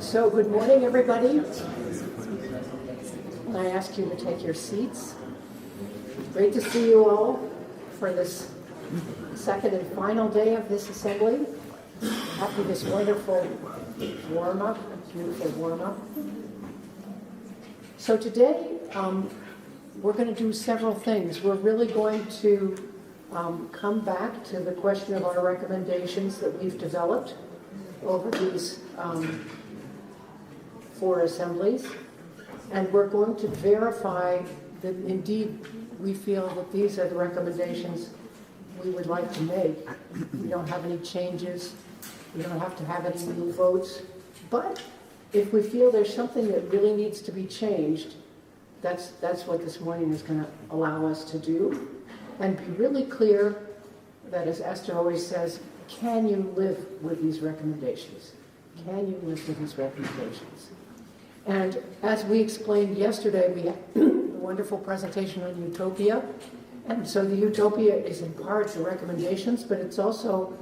So good morning, everybody. I ask you to take your seats. Great to see you all for this second and final day of this assembly. After this wonderful warm-up, beautiful warm-up. So today, we're going to do several things. We're really going to come back to the question of our recommendations that we've developed over these 4 assemblies, and we're going to verify that indeed we feel that these are the recommendations we would like to make. We don't have any changes, we don't have to have any new votes, but if we feel there's something that really needs to be changed, that's what this morning is going to allow us to do, and be really clear that, as Esther always says, can you live with these recommendations? Can you live with these recommendations? And as we explained yesterday, we had a wonderful presentation on utopia. And so the utopia is in part the recommendations, but it's also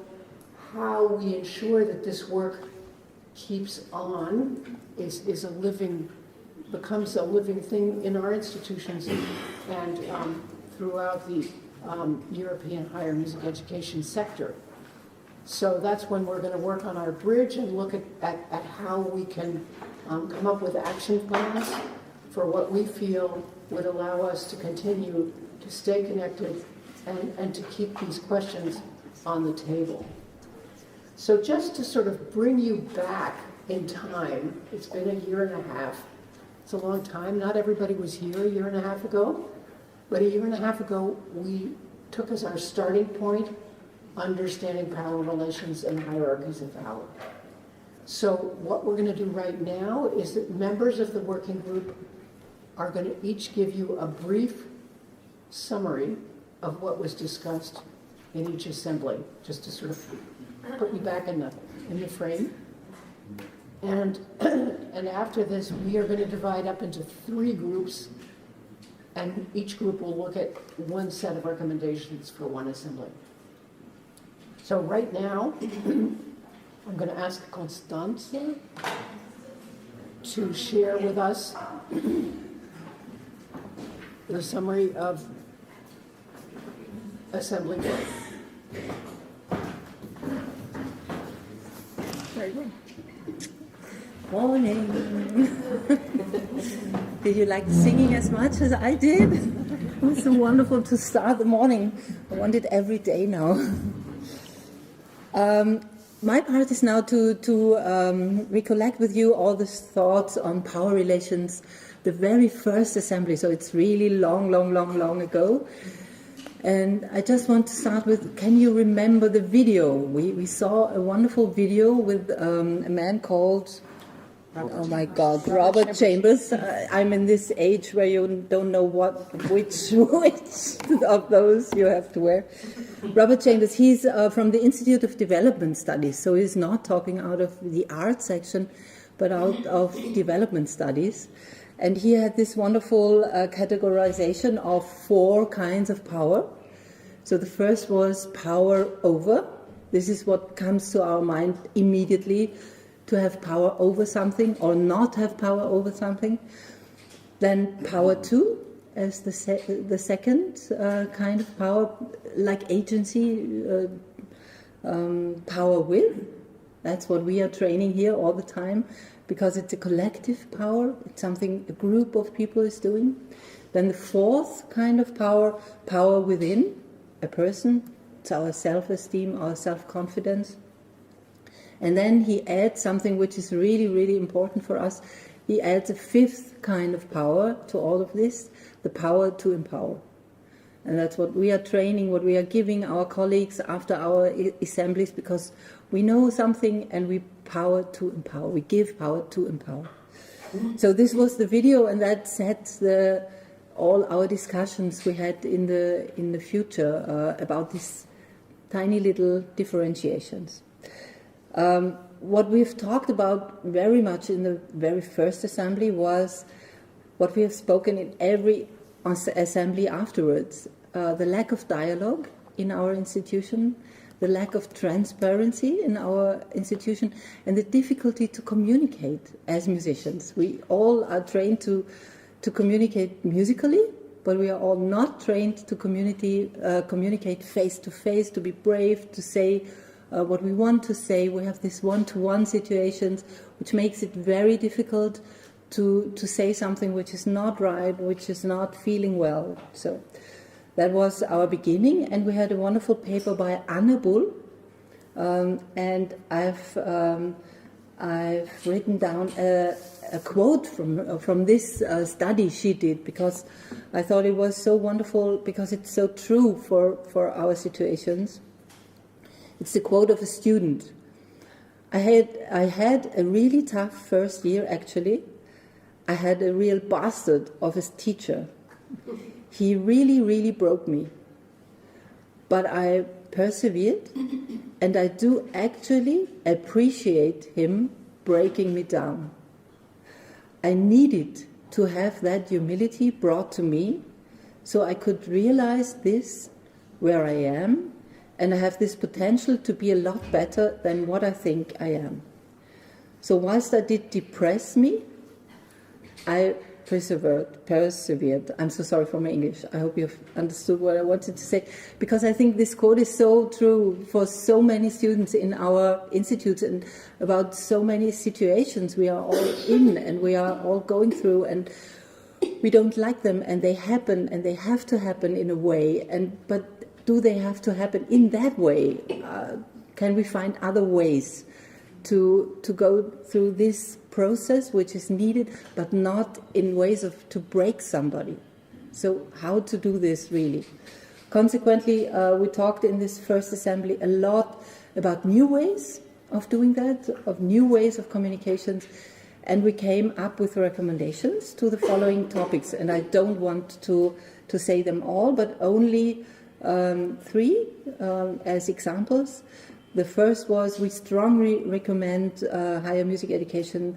how we ensure that this work keeps on, becomes a living thing in our institutions and throughout the European higher music education sector. So that's when we're going to work on our bridge and look at how we can come up with action plans for what we feel would allow us to continue to stay connected and to keep these questions on the table. So just to sort of bring you back in time, it's been a year and a half. It's a long time. Not everybody was here a year and a half ago, but a year and a half ago we took as our starting point understanding power relations and hierarchies of power. So what we're going to do right now is that members of the working group are going to each give you a brief summary of what was discussed in each assembly, just to sort of put you back in the frame. And after this, we are going to divide up into 3 groups, and each group will look at one set of recommendations for one assembly. So right now, I'm going to ask Constance to share with us the summary of assembly work. Very good. Morning. Did you like singing as much as I did? It was so wonderful to start the morning. I want it every day now. My part is now to recollect with you all the thoughts on power relations, the very first assembly, so it's really long ago. And I just want to start with, can you remember the video? We saw a wonderful video with a man called, Robert Chambers. I'm in this age where you don't know which of those you have to wear. Robert Chambers, he's from the Institute of Development Studies, so he's not talking out of the art section, but out of development studies. And he had this wonderful categorization of 4 kinds of power. So the first was power over. This is what comes to our mind immediately, to have power over something or not have power over something. Then power to, as the second kind of power, like agency, power with. That's what we are training here all the time, because it's a collective power. It's something a group of people is doing. Then the 4th kind of power, power within a person. It's our self-esteem, our self-confidence. And then he adds something which is really, really important for us. He adds a 5th kind of power to all of this, the power to empower. And that's what we are training, what we are giving our colleagues after our assemblies, because we know something and we power to empower. We give power to empower. So this was the video, and that sets all our discussions we had in the future about these tiny little differentiations. What we've talked about very much in the very first assembly was what we have spoken in every assembly afterwards, the lack of dialogue in our institution, the lack of transparency in our institution, and the difficulty to communicate as musicians. We all are trained to communicate musically, but we are all not trained to communicate face to face, to be brave, to say what we want to say. We have this one-to-one situations, which makes it very difficult to say something which is not right, which is not feeling well. So that was our beginning, and we had a wonderful paper by Anne Bull, and I've written down a quote from this study she did, because I thought it was so wonderful, because it's so true for our situations. It's the quote of a student. I had a really tough first year, actually. I had a real bastard of a teacher. He really, really broke me. But I persevered, and I do actually appreciate him breaking me down. I needed to have that humility brought to me so I could realize this, where I am, and I have this potential to be a lot better than what I think I am. So whilst that did depress me, I persevered. I'm so sorry for my English. I hope you've understood what I wanted to say, because I think this quote is so true for so many students in our institutes and about so many situations we are all in and we are all going through, and we don't like them, and they happen, and they have to happen in a way. But do they have to happen in that way? Can we find other ways to go through this process which is needed, but not in ways to break somebody? So how to do this really? Consequently, we talked in this first assembly a lot about new ways of doing that, of new ways of communications, and we came up with recommendations to the following topics. And I don't want to say them all, but only 3 as examples. The first was, we strongly recommend higher music education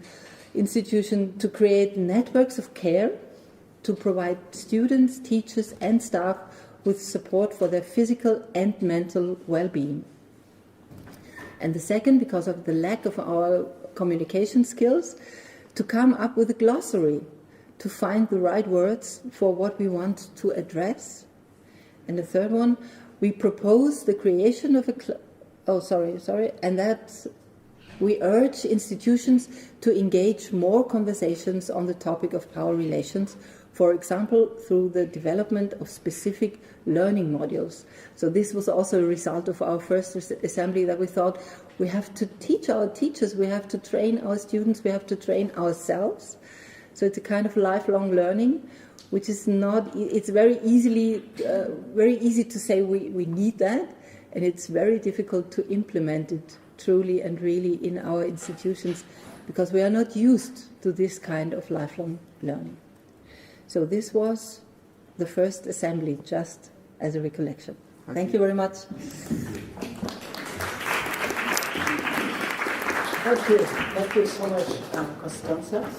institutions to create networks of care to provide students, teachers and staff with support for their physical and mental well-being. And the second, because of the lack of our communication skills, to come up with a glossary to find the right words for what we want to address. And the third one, we propose the creation of and that we urge institutions to engage more conversations on the topic of power relations, for example, through the development of specific learning modules. So this was also a result of our first assembly, that we thought we have to teach our teachers, we have to train our students, we have to train ourselves. So it's a kind of lifelong learning, which is not, it's very easy to say we need that, and it's very difficult to implement it truly and really in our institutions, because we are not used to this kind of lifelong learning. So this was the first assembly, just as a recollection. Thank you very much. Thank you so much, Constanza.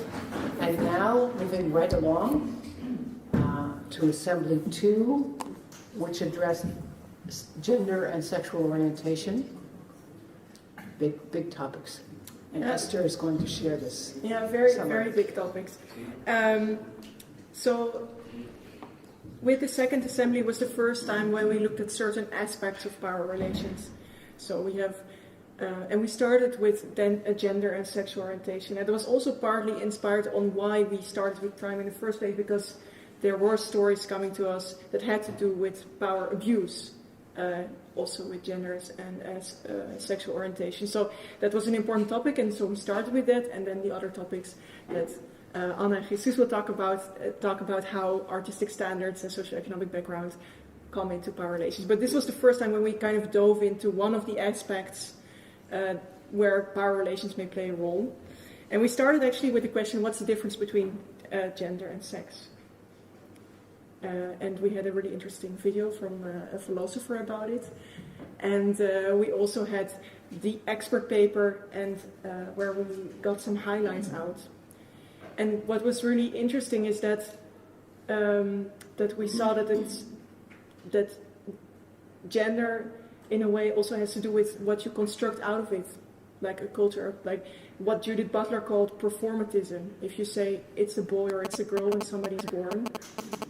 And now, moving right along to Assembly 2, which addressed gender and sexual orientation. Big topics. And Esther is going to share this. Yeah, very big topics. So, with the second assembly was the first time when we looked at certain aspects of power relations. So we have, and we started with then gender and sexual orientation. And it was also partly inspired on why we started with crime in the first place, because there were stories coming to us that had to do with power abuse, also with genders and sexual orientation. So that was an important topic, and so we started with that, and then the other topics that Anna and Jesus will talk about how artistic standards and socioeconomic background come into power relations. But this was the first time when we kind of dove into one of the aspects where power relations may play a role. And we started actually with the question, what's the difference between gender and sex? And we had a really interesting video from a philosopher about it. And we also had the expert paper, and where we got some highlights out. And what was really interesting is that that we saw that gender in a way also has to do with what you construct out of it, like a culture, like what Judith Butler called performatism. If you say it's a boy or it's a girl when somebody's born,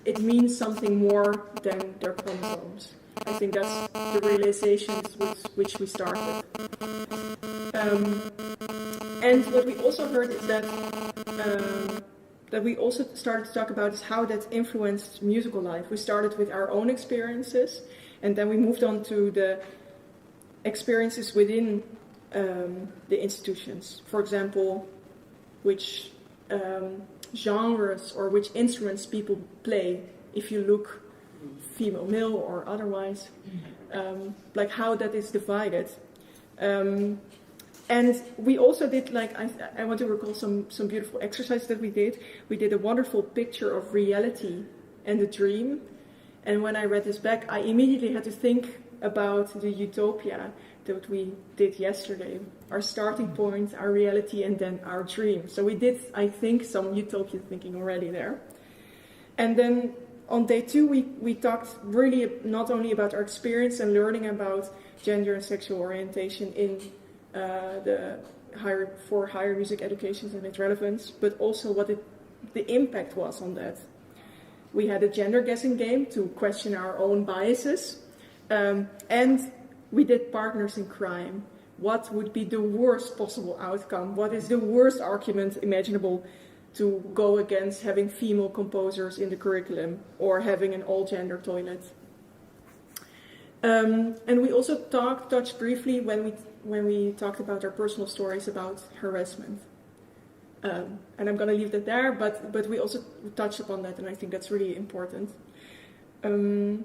it means something more than their chromosomes. I think that's the realizations with which we start with. And what we also heard is that we also started to talk about is how that influenced musical life. We started with our own experiences, and then we moved on to the experiences within the institutions. For example, which genres or which instruments people play, if you look female, male, or otherwise, like how that is divided. And we also did, like, I want to recall some beautiful exercises that we did. We did a wonderful picture of reality and the dream. And when I read this back, I immediately had to think about the utopia that we did yesterday. Our starting point, our reality, and then our dream. So we did, I think, some utopian thinking already there. And then on day 2, we talked really not only about our experience and learning about gender and sexual orientation in the higher music education and its relevance, but also what the impact was on that. We had a gender guessing game to question our own biases, and we did partners in crime. What would be the worst possible outcome? What is the worst argument imaginable to go against having female composers in the curriculum or having an all-gender toilet? And we also touched briefly when we talked about our personal stories about harassment. And I'm going to leave that there, but we also touched upon that, and I think that's really important. And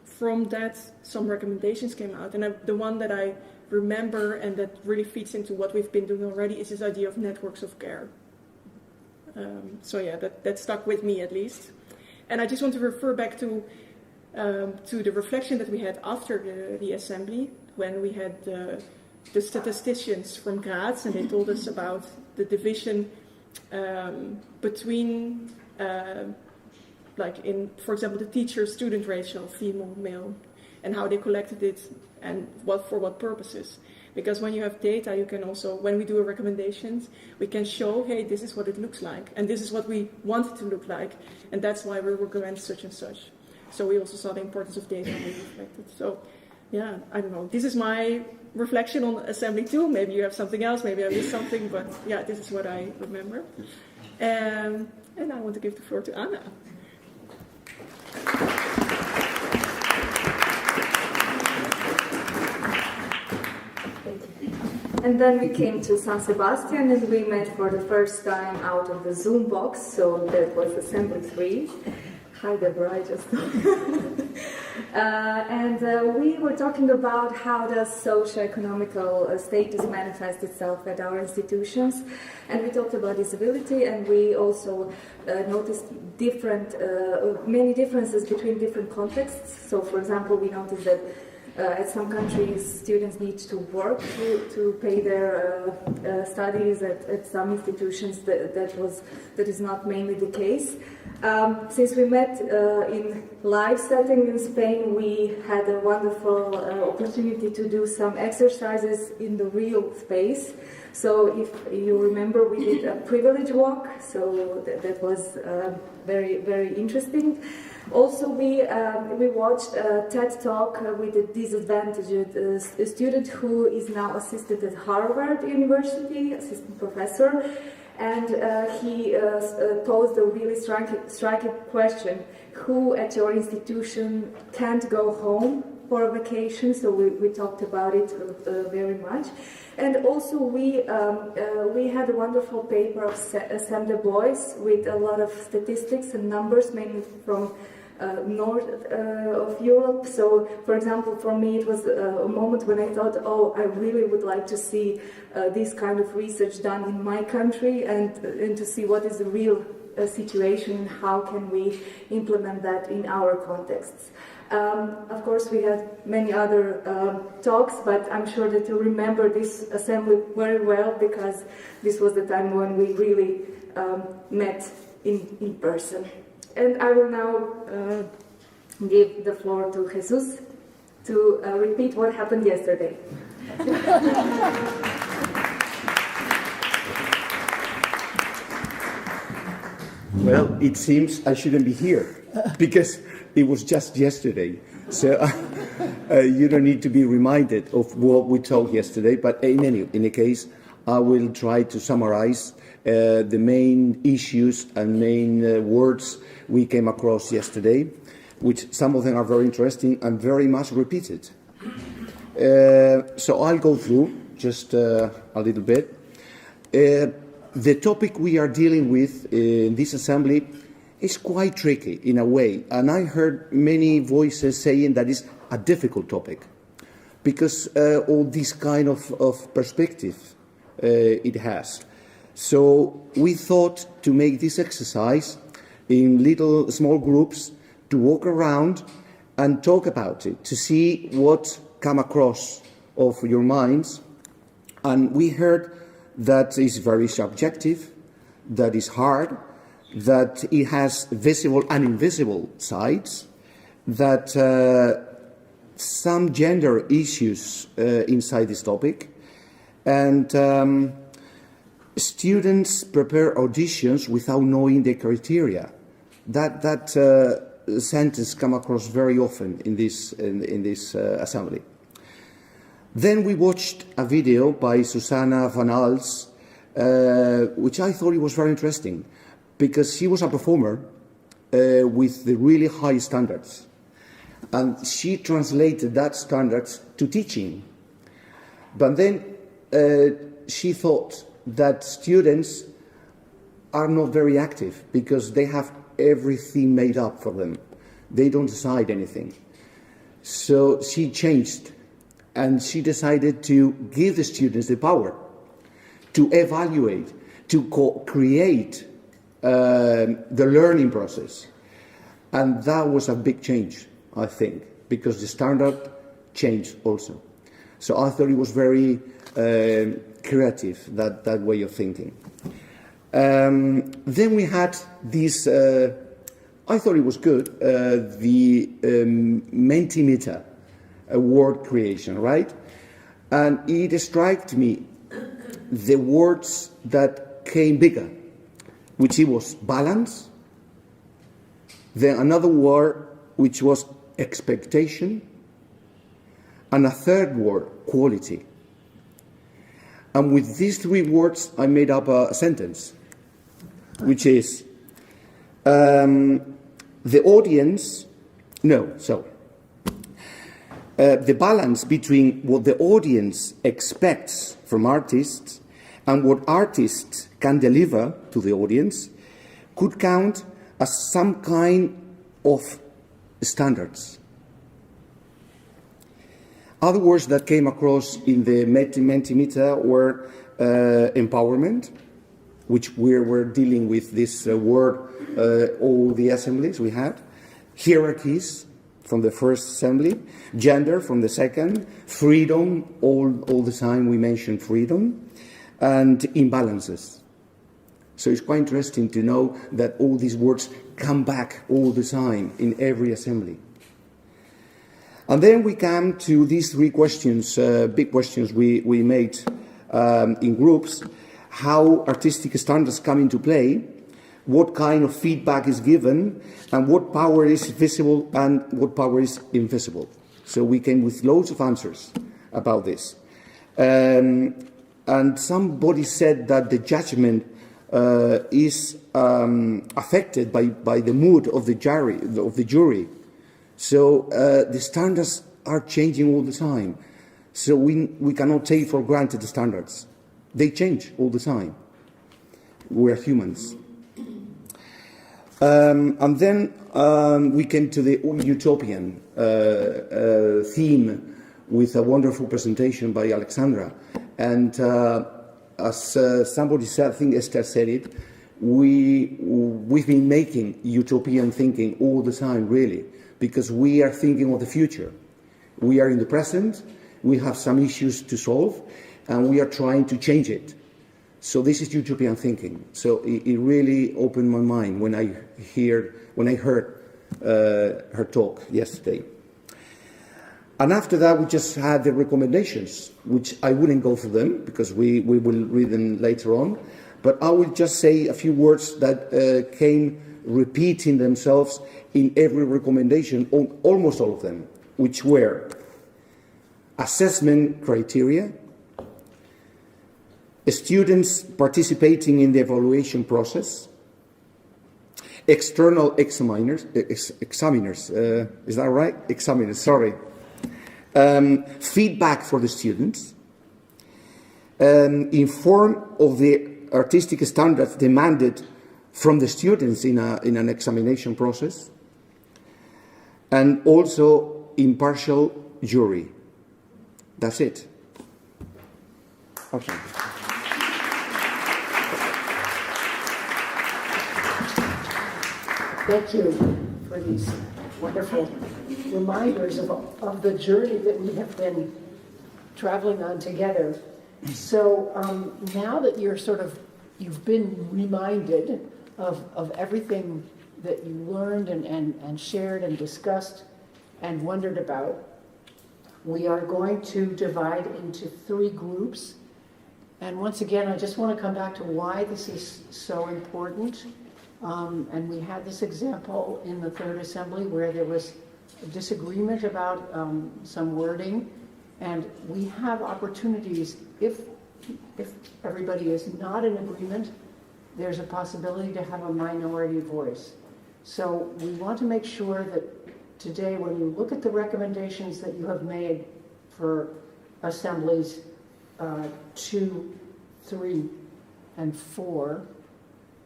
from that, some recommendations came out, and the one that I remember and that really feeds into what we've been doing already is this idea of networks of care. So yeah, that stuck with me at least. And I just want to refer back to the reflection that we had after the assembly, when we had the statisticians from Graz, and they told us about the division between, like in, for example, the teacher-student ratio, female-male, and how they collected it and for what purposes. Because when you have data, you can also, when we do recommendations, we can show, hey, this is what it looks like, and this is what we want it to look like, and that's why we recommend such and such. So we also saw the importance of data and we reflected. So, yeah, I don't know. This is my reflection on Assembly 2. Maybe you have something else, maybe I missed something, but yeah, this is what I remember. And I want to give the floor to Anna. And then we came to San Sebastian and we met for the first time out of the Zoom box, so that was Assembly 3. Hi Deborah, I just and we were talking about how does socio-economical status manifest itself at our institutions, and we talked about disability, and we also noticed many differences between different contexts. So for example, we noticed that at some countries, students need to work to pay their studies. At some institutions, that is not mainly the case. Since we met in live setting in Spain, we had a wonderful opportunity to do some exercises in the real space. So if you remember, we did a privilege walk, so that was very, very interesting. Also, we watched a TED Talk with a disadvantaged student who is now assistant at Harvard University, assistant professor, and he posed a really striking question: who at your institution can't go home for a vacation? So we talked about it very much. And also we had a wonderful paper of Sam Du Bois with a lot of statistics and numbers, mainly from north of Europe. So, for example, for me it was a moment when I thought, oh, I really would like to see this kind of research done in my country, and to see what is the real situation and how can we implement that in our contexts. Of course, we had many other talks, but I'm sure that you remember this assembly very well, because this was the time when we really met in person. And I will now give the floor to Jesus to repeat what happened yesterday. Well, it seems I shouldn't be here because it was just yesterday. So you don't need to be reminded of what we talked yesterday. But in any case, I will try to summarize the main issues and main words we came across yesterday, which some of them are very interesting and very much repeated. So I'll go through just a little bit. The topic we are dealing with in this assembly is quite tricky in a way, and I heard many voices saying that it's a difficult topic because all this kind of perspective it has. So we thought to make this exercise in little small groups to walk around and talk about it, to see what come across of your minds. And we heard that is very subjective, that is hard, that it has visible and invisible sides, that some gender issues inside this topic, and students prepare auditions without knowing the criteria. That sentence come across very often in this assembly. Then we watched a video by Susanna van Als, which I thought it was very interesting, because she was a performer with the really high standards. And she translated that standards to teaching. But then she thought that students are not very active because they have everything made up for them. They don't decide anything. So she changed, and she decided to give the students the power to evaluate, to create the learning process. And that was a big change, I think, because the standard changed also. So I thought it was very creative, that way of thinking. Then we had this, I thought it was good, the Mentimeter word creation, right? And it struck me the words that came bigger, which it was balance, then another word which was expectation, and a third word, quality. And with these three words, I made up a sentence, which is the balance between what the audience expects from artists and what artists can deliver to the audience could count as some kind of standards. Other words that came across in the Mentimeter were empowerment, which we were dealing with this word all the assemblies we had, hierarchies from the first assembly, gender from the second, freedom, all the time we mentioned freedom, and imbalances. So it's quite interesting to know that all these words come back all the time in every assembly. And then we come to these three questions, big questions we made in groups: how artistic standards come into play, what kind of feedback is given, and what power is visible and what power is invisible. So we came with loads of answers about this. And somebody said that the judgment is affected by the mood of the jury. So the standards are changing all the time. So we cannot take for granted the standards. They change all the time. We're humans. And then we came to the utopian theme with a wonderful presentation by Alexandra. And as somebody said, I think Esther said it, we've been making utopian thinking all the time, really, because we are thinking of the future. We are in the present, we have some issues to solve, and we are trying to change it. So this is utopian thinking. So it really opened my mind when I heard her talk yesterday. And after that, we just had the recommendations, which I wouldn't go through them because we will read them later on. But I will just say a few words that came repeating themselves in every recommendation, almost all of them, which were assessment criteria, students participating in the evaluation process, external examiners, is that right? Examiners, sorry. Feedback for the students, inform of the artistic standards demanded from the students in an examination process, and also impartial jury. That's it. Okay. Thank you for these wonderful reminders of the journey that we have been traveling on together. So now that you've been reminded of everything that you learned and shared and discussed and wondered about, we are going to divide into 3 groups. And once again, I just want to come back to why this is so important. And we had this example in the Third Assembly where there was a disagreement about some wording, and we have opportunities, if everybody is not in agreement, there's a possibility to have a minority voice. So we want to make sure that today, when you look at the recommendations that you have made for Assemblies 2, 3, and 4,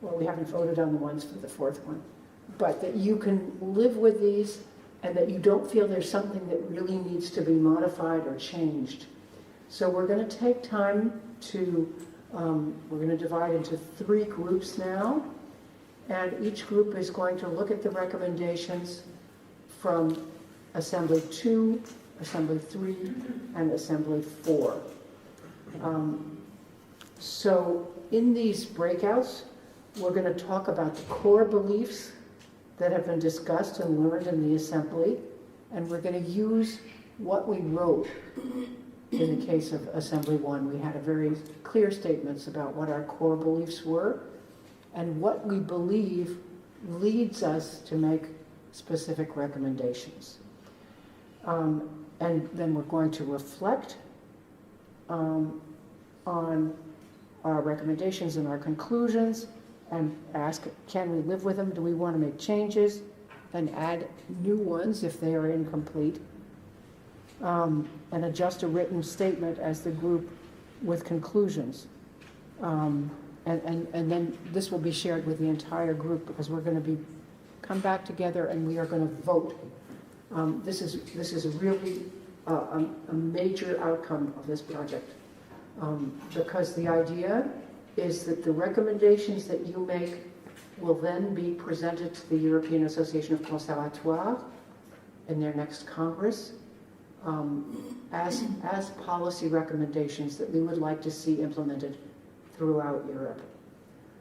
well, we haven't voted on the ones for the 4th one, but that you can live with these and that you don't feel there's something that really needs to be modified or changed. So we're going to take time to, we're going to divide into 3 groups now, and each group is going to look at the recommendations from Assembly 2, Assembly 3, and Assembly 4. So in these breakouts, we're going to talk about the core beliefs that have been discussed and learned in the Assembly, and we're going to use what we wrote. In the case of Assembly 1, we had a very clear statements about what our core beliefs were and what we believe leads us to make specific recommendations. And then we're going to reflect on our recommendations and our conclusions and ask, can we live with them? Do we want to make changes? And add new ones if they are incomplete. And adjust a written statement as the group with conclusions. And then this will be shared with the entire group because we're going to come back together and we are going to vote. This is really a major outcome of this project because the idea is that the recommendations that you make will then be presented to the European Association of Conservatoires in their next Congress as policy recommendations that we would like to see implemented throughout Europe.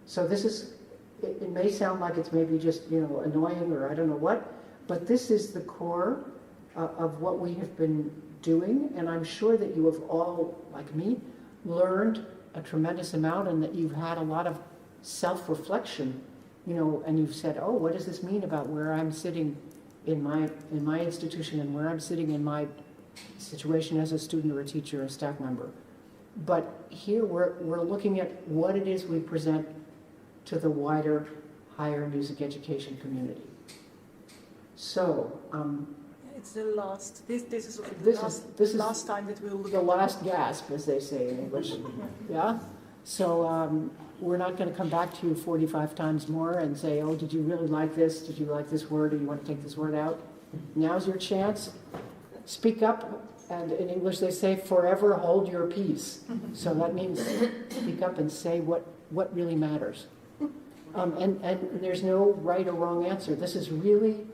So this is, it may sound like it's maybe just, annoying or I don't know what, but this is the core of what we have been doing, and I'm sure that you have all, like me, learned a tremendous amount and that you've had a lot of self-reflection, and you've said, oh, what does this mean about where I'm sitting in my institution and where I'm sitting in my situation as a student or a teacher or a staff member. But here we're looking at what it is we present to the wider higher music education community. So it's the last. This is the last time that we'll look the at last gasp, as they say in English. Yeah. So we're not going to come back to you 45 times more and say, oh, did you really like this? Did you like this word? Or you want to take this word out? Now's your chance. Speak up. And in English they say, forever hold your peace. So that means speak up and say what really matters. And there's no right or wrong answer. This is really,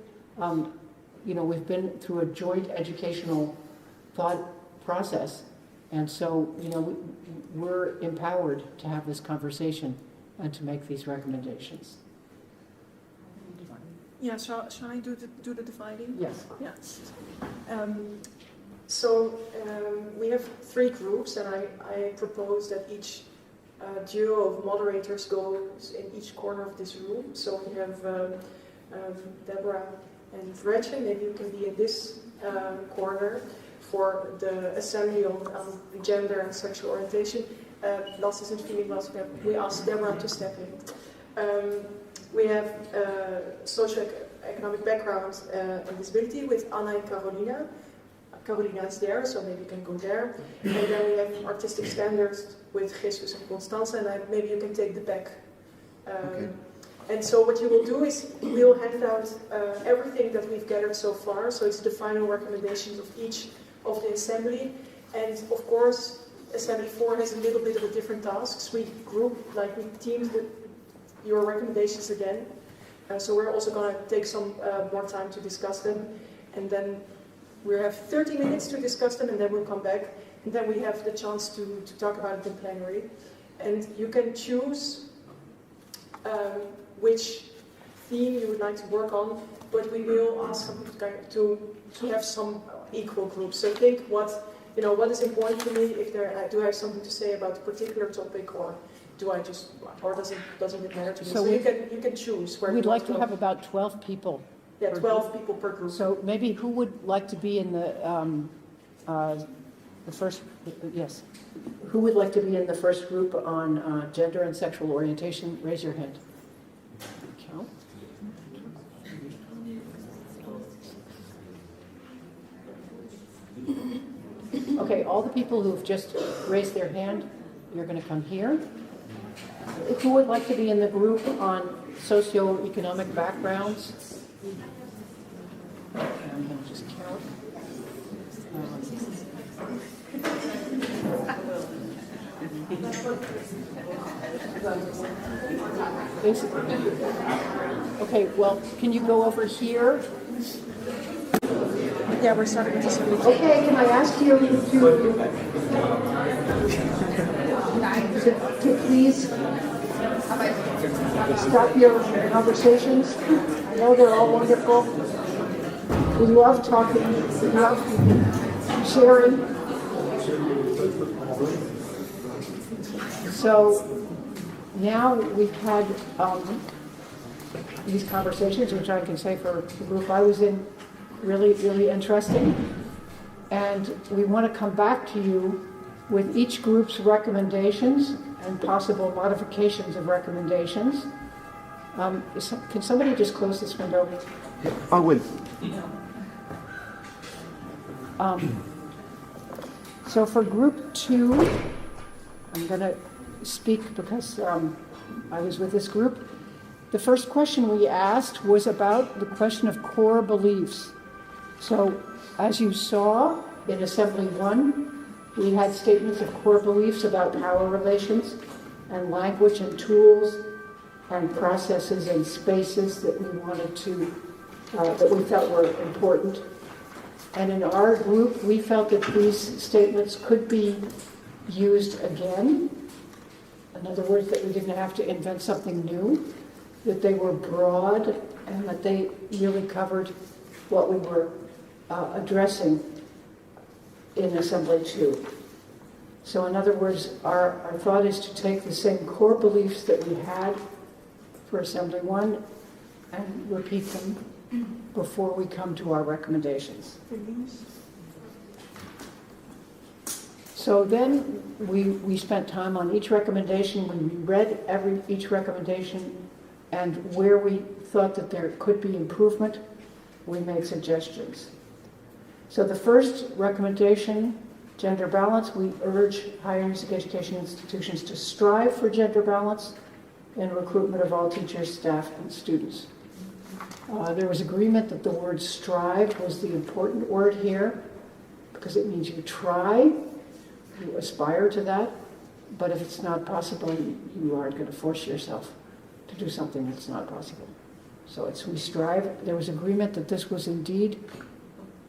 we've been through a joint educational thought process. And so, we're empowered to have this conversation and to make these recommendations. Yeah, shall I do the dividing? Yes. Yes. We have 3 groups, and I propose that each duo of moderators goes in each corner of this room. So we have Deborah and Gretchen. Maybe you can be in this corner for the assembly on gender and sexual orientation. Last is in we asked Deborah to step in. We have socioeconomic background and disability with Anna and Carolina. Carolina is there, so maybe you can go there. And then we have artistic standards with Jesus and Constanza, and maybe you can take the back. Okay. And so what you will do is we'll hand out everything that we've gathered so far. So it's the final recommendations of each of the assembly. And of course, Assembly 4 has a little bit of a different tasks. We teamed your recommendations again. So we're also going to take some more time to discuss them. And then we have 30 minutes to discuss them, and then we'll come back. And then we have the chance to talk about it in plenary. And you can choose which theme you would like to work on, but we will ask some people to have some equal groups. So think what is important to me, if do I have something to say about a particular topic, or doesn't it matter to me? So you can choose where We'd like to have about 12 people. Yeah, 12 people per group. So maybe who would like to be in the first, yes. Who would like to be in the first group on gender and sexual orientation? Raise your hand. Count. Okay, all the people who've just raised their hand, you're going to come here. Who would like to be in the group on socioeconomic backgrounds? I'm going to just count. Okay, well, can you go over here? Yeah, we're starting with this. Okay, can I ask you to please stop your conversations? I know they're all wonderful. We love talking, we love sharing. So now we've had these conversations, which I can say for the group I was in, really, really interesting. And we want to come back to you with each group's recommendations and possible modifications of recommendations. Can somebody just close this window? I will. So for group 2, I'm going to speak because I was with this group. The first question we asked was about the question of core beliefs. So as you saw in Assembly 1, we had statements of core beliefs about power relations and language and tools and processes and spaces that we wanted to, that we felt were important. And in our group, we felt that these statements could be used again. In other words, that we didn't have to invent something new, that they were broad, and that they really covered what we were addressing in Assembly 2. So in other words, our thought is to take the same core beliefs that we had for Assembly 1 and repeat them before we come to our recommendations. So then we spent time on each recommendation. When we read each recommendation and where we thought that there could be improvement, we made suggestions. So the first recommendation, gender balance, we urge higher music education institutions to strive for gender balance in recruitment of all teachers, staff, and students. There was agreement that the word strive was the important word here because it means you try, you aspire to that, but if it's not possible, you aren't going to force yourself to do something that's not possible. So it's we strive. There was agreement that this was indeed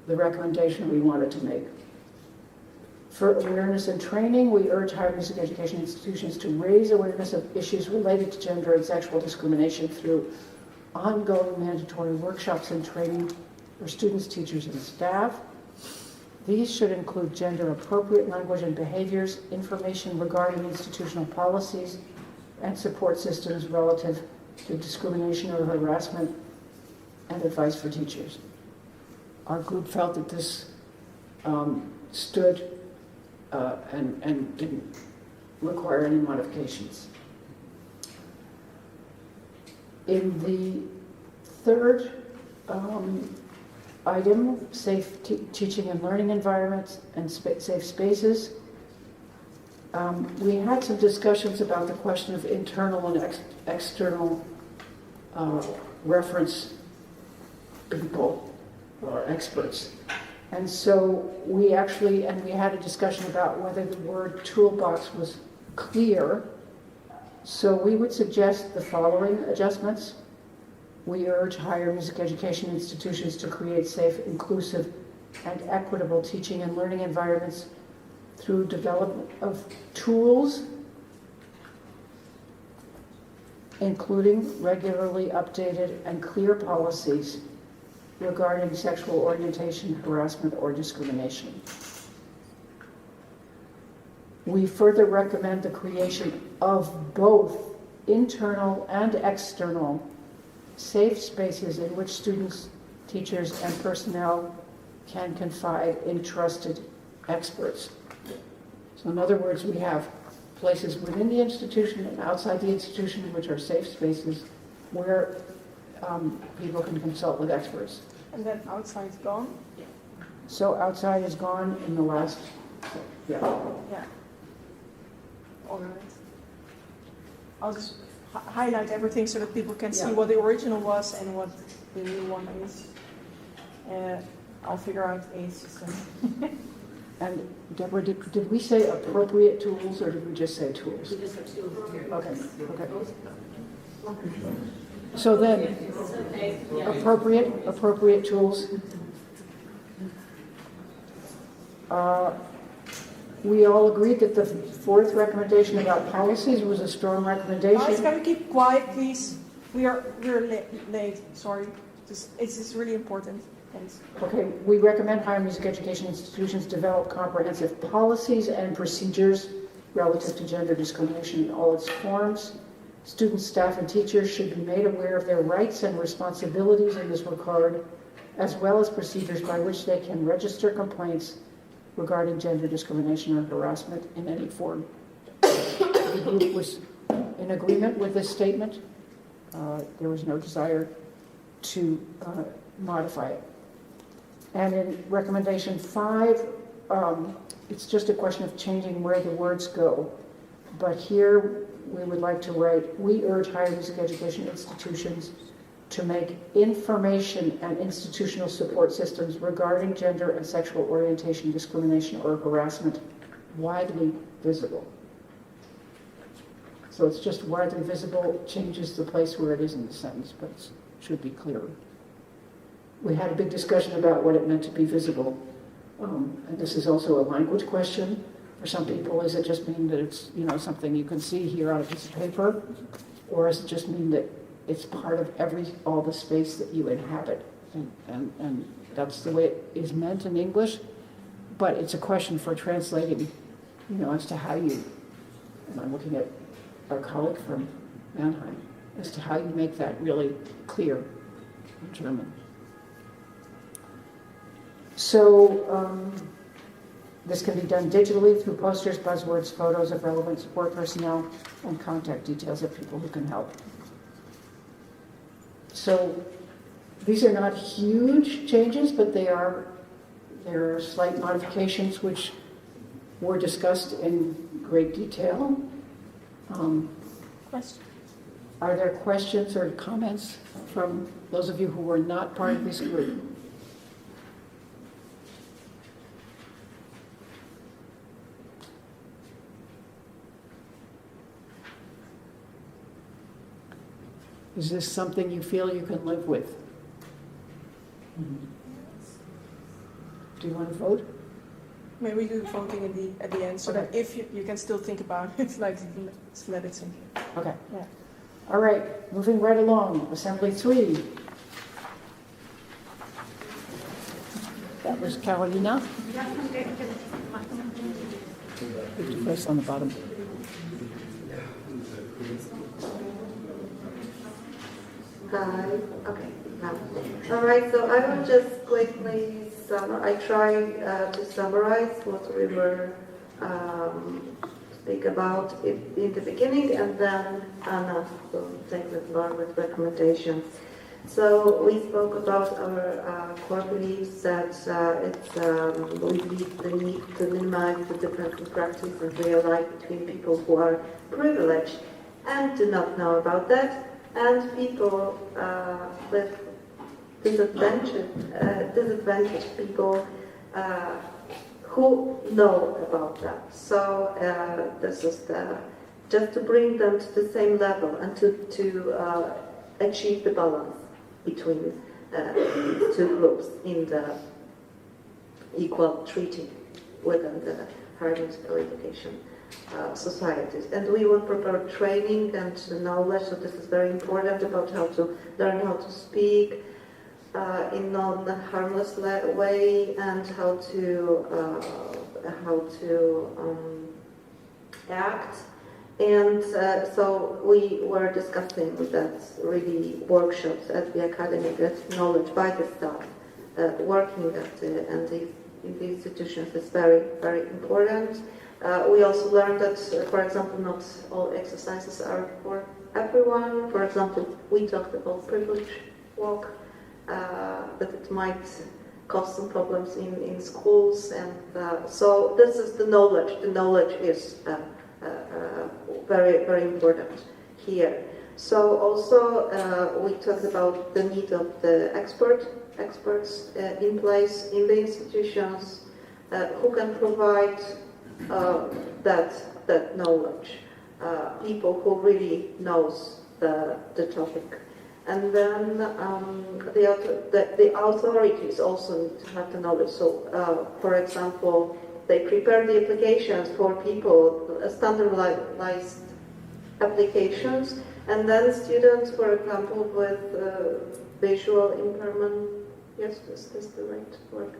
the recommendation we wanted to make. For awareness and training, we urge higher music education institutions to raise awareness of issues related to gender and sexual discrimination through ongoing mandatory workshops and training for students, teachers, and staff. These should include gender-appropriate language and behaviors, information regarding institutional policies, and support systems relative to discrimination or harassment, and advice for teachers. Our group felt that this stood and didn't require any modifications. In the third item, safe teaching and learning environments and safe spaces, we had some discussions about the question of internal and external reference people or experts. And so we had a discussion about whether the word toolbox was clear. So we would suggest the following adjustments. We urge higher music education institutions to create safe, inclusive, and equitable teaching and learning environments through development of tools, including regularly updated and clear policies regarding sexual orientation, harassment, or discrimination. We further recommend the creation of both internal and external safe spaces in which students, teachers, and personnel can confide in trusted experts. So in other words, we have places within the institution and outside the institution which are safe spaces where people can consult with experts. And then outside's gone? So outside is gone in the last, yeah. Yeah. All right. I'll just highlight everything so that people can see what the original was and what the new one is. I'll figure out a system. And Deborah, did we say appropriate tools or did we just say tools? We just have tools. Okay. So then, appropriate tools. We all agreed that the fourth recommendation about policies was a strong Guys, recommendation. can we keep quiet, please? We're late. Sorry. It's just really important. Thanks. Okay, we recommend higher music education institutions develop comprehensive policies and procedures relative to gender discrimination in all its forms. Students, staff, and teachers should be made aware of their rights and responsibilities in this regard, as well as procedures by which they can register complaints regarding gender discrimination or harassment in any form. The group was in agreement with this statement. There was no desire to modify it. And in recommendation 5, it's just a question of changing where the words go. But here we would like to write, we urge higher music education institutions to make information and institutional support systems regarding gender and sexual orientation, discrimination, or harassment widely visible. So it's just widely visible, changes the place where it is in the sentence, but it should be clearer. We had a big discussion about what it meant to be visible. And this is also a language question. For some people, does it just mean that it's, something you can see here on a piece of paper? Or does it just mean that it's part of all the space that you inhabit? And that's the way it is meant in English. But it's a question for translating, as to how you, and I'm looking at our colleague from Mannheim, as to how you make that really clear in German. So this can be done digitally through posters, buzzwords, photos of relevant support personnel, and contact details of people who can help. So these are not huge changes, but there are slight modifications which were discussed in great detail. Question. Are there questions or comments from those of you who were not part of this group? Is this something you feel you can live with? Do you want to vote? Maybe we do voting at the end, so that if you can still think about it, like let it sink. Okay. Yeah. All right, moving right along, Assembly 3. That was Carolina. Put your face on the bottom. Hi. Okay. All right. So I will just quickly I try to summarize what we were speak about in the beginning, and then Anna will take the floor with recommendations. So we spoke about our core beliefs that we believe the need to minimize the difference in practice and real life between people who are privileged and do not know about that, and people with disadvantaged people who know about that. So this is just to bring them to the same level and to achieve the balance between two groups in the equal treaty within the higher musical education societies. And we will prepare training and knowledge, so this is very important, about how to learn how to speak in non-harmless way, and how to act. And so we were discussing that really workshops at the academy get knowledge by the staff working at in the institutions is very, very important. We also learned that, for example, not all exercises are for everyone. For example, we talked about privilege walk, that it might cause some problems in schools, and so this is the knowledge. The knowledge is very, very important here. So also we talked about the need of the experts in place in the institutions who can provide that knowledge, people who really knows the topic. And then the authorities also need to have the knowledge. So, for example, they prepare the applications for people, standardized applications, and then students, for example, with visual impairment, yes, is this the right word?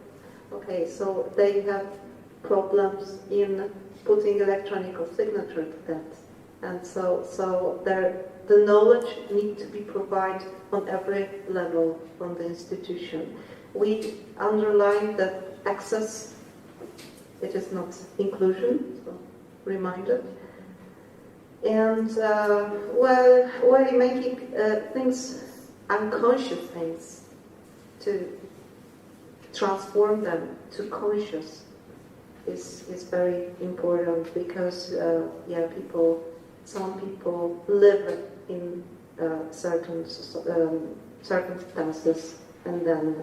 Okay, so they have problems in putting electronic signature to that. And so the knowledge needs to be provided on every level from the institution. We underline that access, it is not inclusion, so reminder. And while making things, unconscious things, to transform them to conscious is very important, because some people live in certain circumstances, and then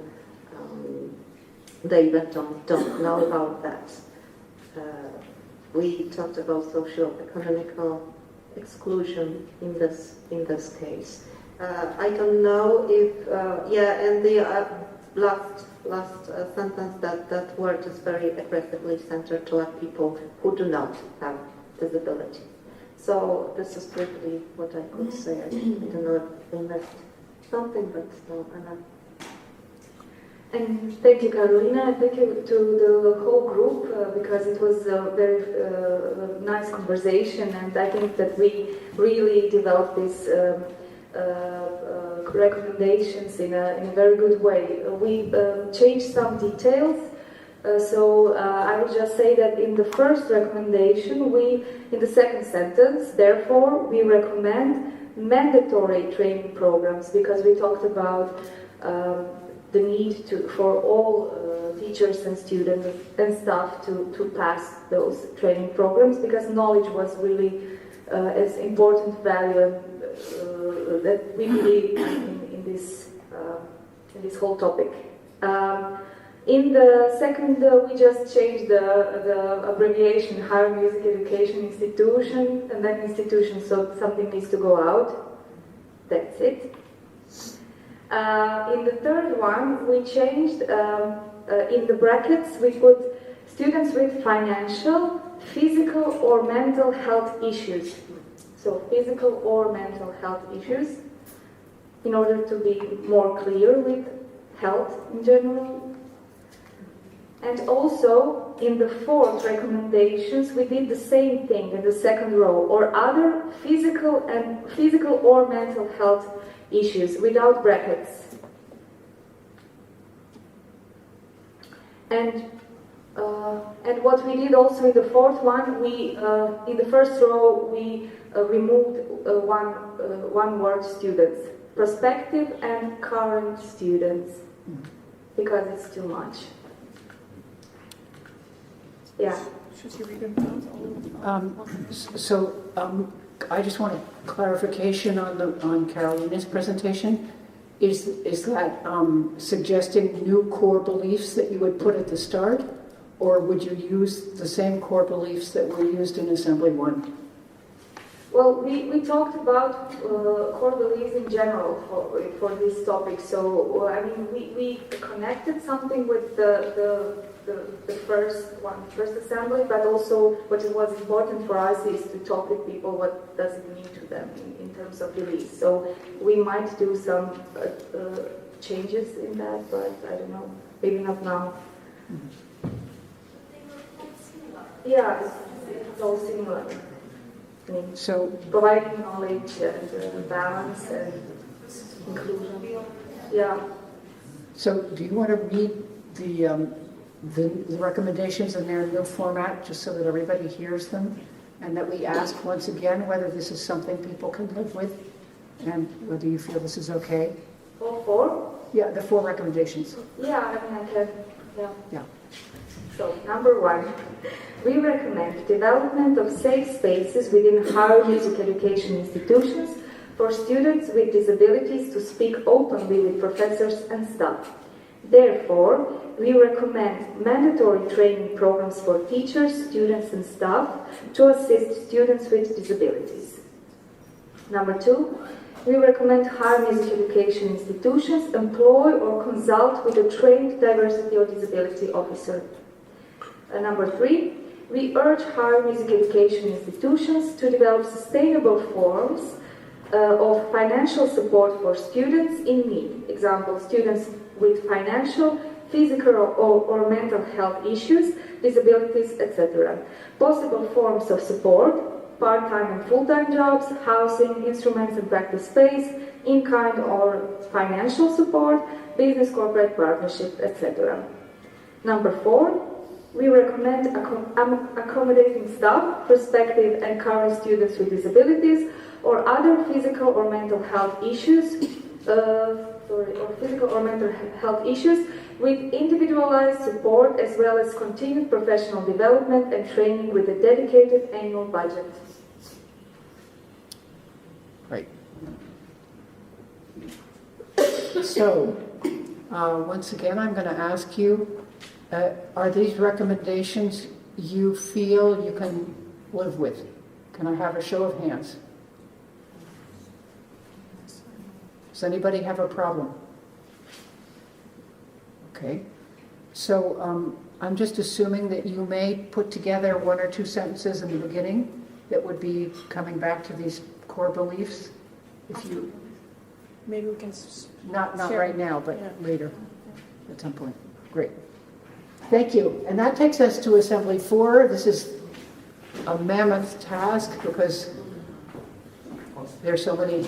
they even don't know about that. We talked about social economical exclusion in this case. I don't know if and the last sentence, that word is very aggressively centered toward people who do not have disability. So this is briefly what I could say. I don't know if I missed something, but no, enough. And thank you, Carolina. Thank you to the whole group, because it was a very nice conversation, and I think that we really developed these recommendations in a very good way. We changed some details. So I will just say that in the first recommendation, in the second sentence, therefore, we recommend mandatory training programs, because we talked about the need for all teachers and students and staff to pass those training programs, because knowledge was really as important value that we believe in this whole topic. In the second, we just changed the abbreviation Higher Music Education Institution, and then institution, so something needs to go out. That's it. In the third one, we changed, in the brackets, we put students with financial, physical or mental health issues. so physical or mental health issues, in order to be more clear with health in general. And also, in the fourth recommendations, we did the same thing in the second row, or other physical or mental health issues, without brackets. And what we did also in the fourth one, we in the first row we removed one word students, prospective and current students, because it's too much. Yeah. Should you read them out? I just want a clarification on Carolina's presentation. Is that suggesting new core beliefs that you would put at the start, or would you use the same core beliefs that were used in Assembly 1? Well, we talked about core beliefs in general for this topic. So I mean, we connected something with the first assembly, but also what was important for us is to talk with people what does it mean to them in terms of beliefs. So we might do some changes in that, but I don't know, maybe not now. Yeah, it's all similar. I mean, So, providing knowledge and balance and inclusion. Yeah. so do you want to read the recommendations in their new format, just so that everybody hears them, and that we ask once again whether this is something people can live with, and whether you feel this is okay? All four? Yeah, the 4 recommendations. Yeah, I mean, I can. Yeah. Yeah. So, number 1, we recommend development of safe spaces within higher music education institutions for students with disabilities to speak openly with professors and staff. Therefore, we recommend mandatory training programs for teachers, students, and staff to assist students with disabilities. Number 2, we recommend higher music education institutions employ or consult with a trained diversity or disability officer. Number 3, we urge higher music education institutions to develop sustainable forms of financial support for students in need. Example, students with financial, physical or mental health issues, disabilities, etc. Possible forms of support: part-time and full-time jobs, housing, instruments and practice space, in-kind or financial support, business corporate partnership, etc. Number 4, we recommend accommodating staff, prospective and current students with disabilities or other physical or mental health issues, with individualized support as well as continued professional development and training with a dedicated annual budget. Right. So, once again, I'm going to ask you, are these recommendations you feel you can live with? Can I have a show of hands? Does anybody have a problem? Okay. So I'm just assuming that you may put together 1 or 2 sentences in the beginning that would be coming back to these core beliefs. If you, Maybe we can not share. right now, but Yeah. later, at some point. Great. Thank you. And that takes us to Assembly 4. This is a mammoth task because there's so many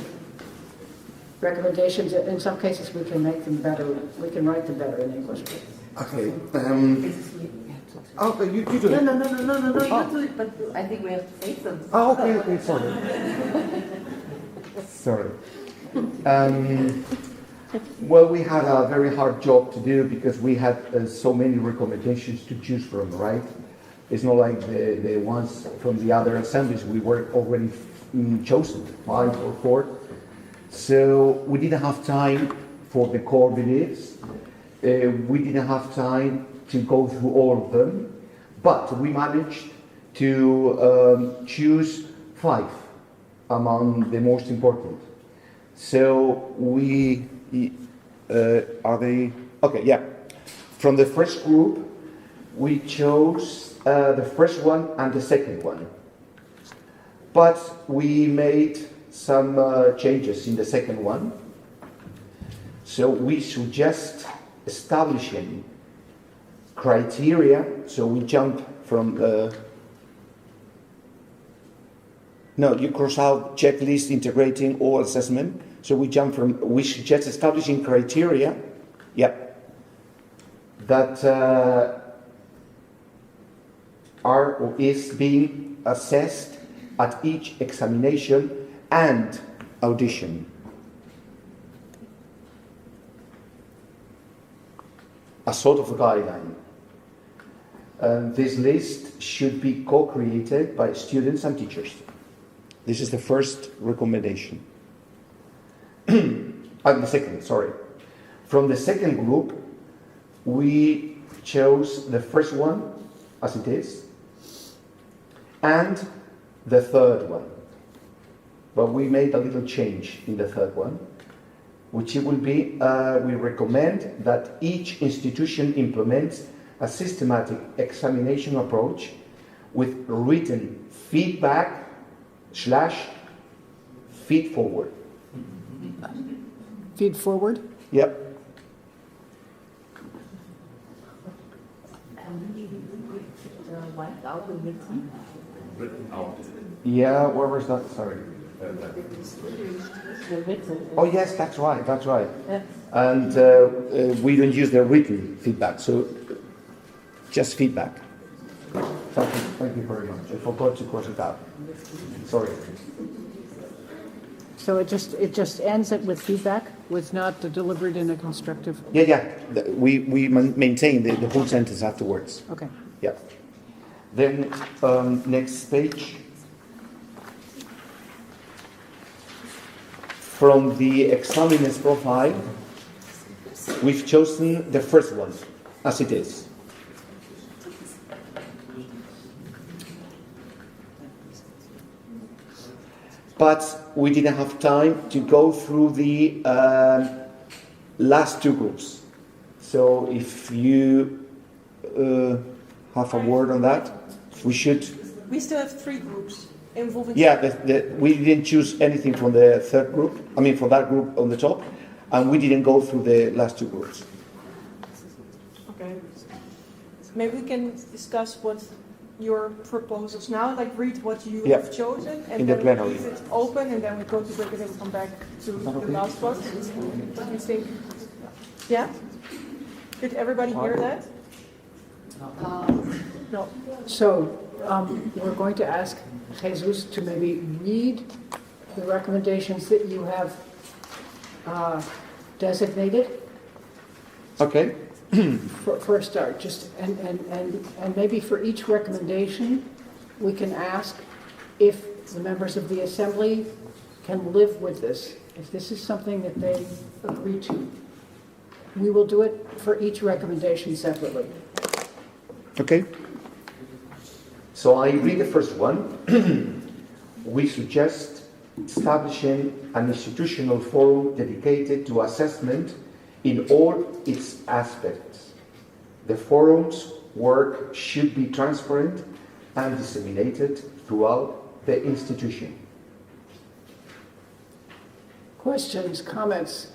recommendations. In some cases, we can make them better. We can write them better in English. Okay. Okay, you do it. No, you do it, but I think we have to say something. Oh, okay, sorry. Sorry. Well, we had a very hard job to do because we had so many recommendations to choose from, right? It's not like the ones from the other assemblies. We were already chosen, 5 or 4. So we didn't have time for the core beliefs. We didn't have time to go through all of them, but we managed to choose 5 among the most important. So we are they okay? Yeah. From the first group, we chose the first one and the second one. But we made some changes in the second one. So we suggest establishing criteria. So we jump from no, you cross out checklist integrating all assessment. So we jump from, we suggest establishing criteria, that are or is being assessed at each examination and audition. A sort of a guideline. This list should be co-created by students and teachers. This is the first recommendation. The second, sorry. From the second group, we chose the first one as it is, and the third one. But we made a little change in the third one, which it will be, we recommend that each institution implements a systematic examination approach with written feedback / feed forward. Feed forward? Yep. Wiped out the written. Yeah, where was that? Sorry. The written. Oh yes, that's right, that's right. Yeah. And we don't use the written feedback, so just feedback. Thank you very much. I forgot to cross it out. Sorry. So it just ends it with feedback, with not delivered in a constructive. Yeah. We maintain the whole sentence afterwards. Okay. Yeah. Then next page. From the examiner's profile, we've chosen the first one as it is. But we didn't have time to go through the last two groups. So if you have a word on that, we should. We still have 3 groups involving. Yeah, we didn't choose anything from the third group. I mean, from that group on the top, and we didn't go through the last two groups. Okay. Maybe we can discuss what your proposals now, like read what you have chosen, and in the then plenary. leave it open, and then we go to Brigitte and come back to the last one. What do you think? Yeah? Did everybody hear that? No. So we're going to ask Jesus to maybe read the recommendations that you have designated. Okay. For a start, just and maybe for each recommendation, we can ask if the members of the Assembly can live with this, if this is something that they agree to. We will do it for each recommendation separately. Okay. So I read the first one. We suggest establishing an institutional forum dedicated to assessment in all its aspects. The forum's work should be transparent and disseminated throughout the institution. Questions, comments?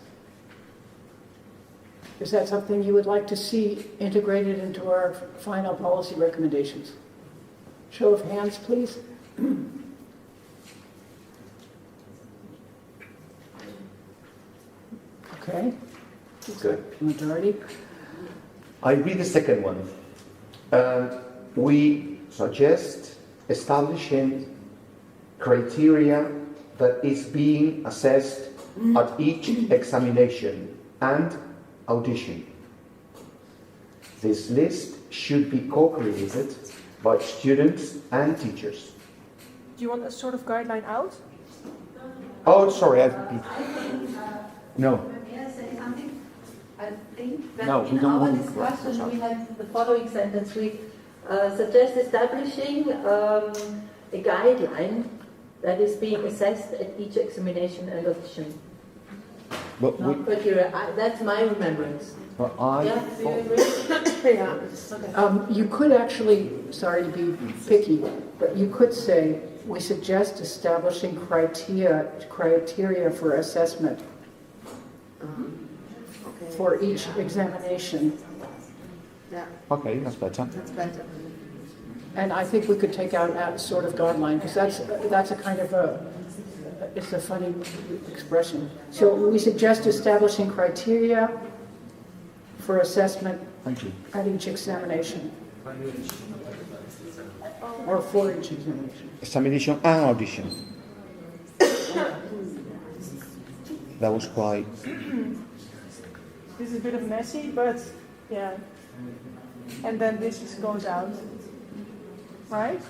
Is that something you would like to see integrated into our final policy recommendations? Show of hands, please. Okay. Good. Majority. I read the second one. We suggest establishing criteria that is being assessed at each examination and audition. This list should be co-created by students and teachers. Do you want a sort of guideline out? Oh, sorry. No. May I say something? I think that No, we in don't our want- discussion we had the following sentence. We suggest establishing a guideline that is being assessed at each examination and audition. But Not criteria. That's my remembrance. Yeah, do you agree? Yeah. You could actually, sorry to be picky, but you could say we suggest establishing criteria for assessment Okay. for each examination. Yeah, Okay, that's better. that's better. And I think we could take out that sort of guideline, because that's a kind of it's a funny expression. So we suggest establishing criteria for assessment Thank you. at each examination. Or for each examination. Examination and audition. That was quite. This is a bit of messy, but yeah. And then this just goes out, right?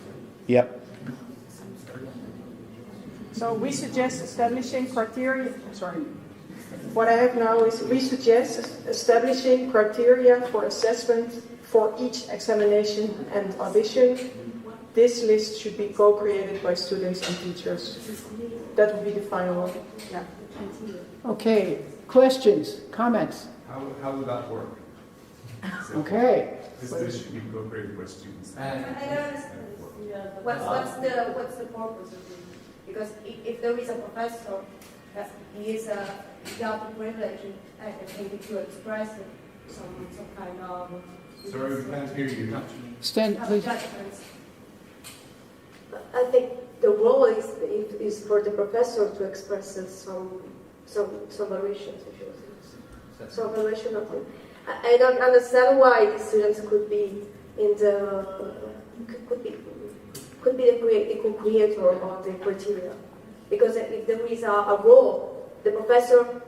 Yep. So we suggest establishing criteria. Sorry. What I have now is we suggest establishing criteria for assessment for each examination and audition. This list should be co-created by students and teachers. That would be the final one. Yeah. Okay, questions, comments? How would that work? Okay. This list should be co-created by students. I don't understand. What's the purpose of it? Because if there is a professor that he is got the privilege and maybe to express some kind of Sorry, we can't hear you. Stand, please. judgments. I think the role is for the professor to express some variations, if you will. Some variation of it. I don't understand why the students could be in the could be the co-creator of the criteria, because if there is a role, the professor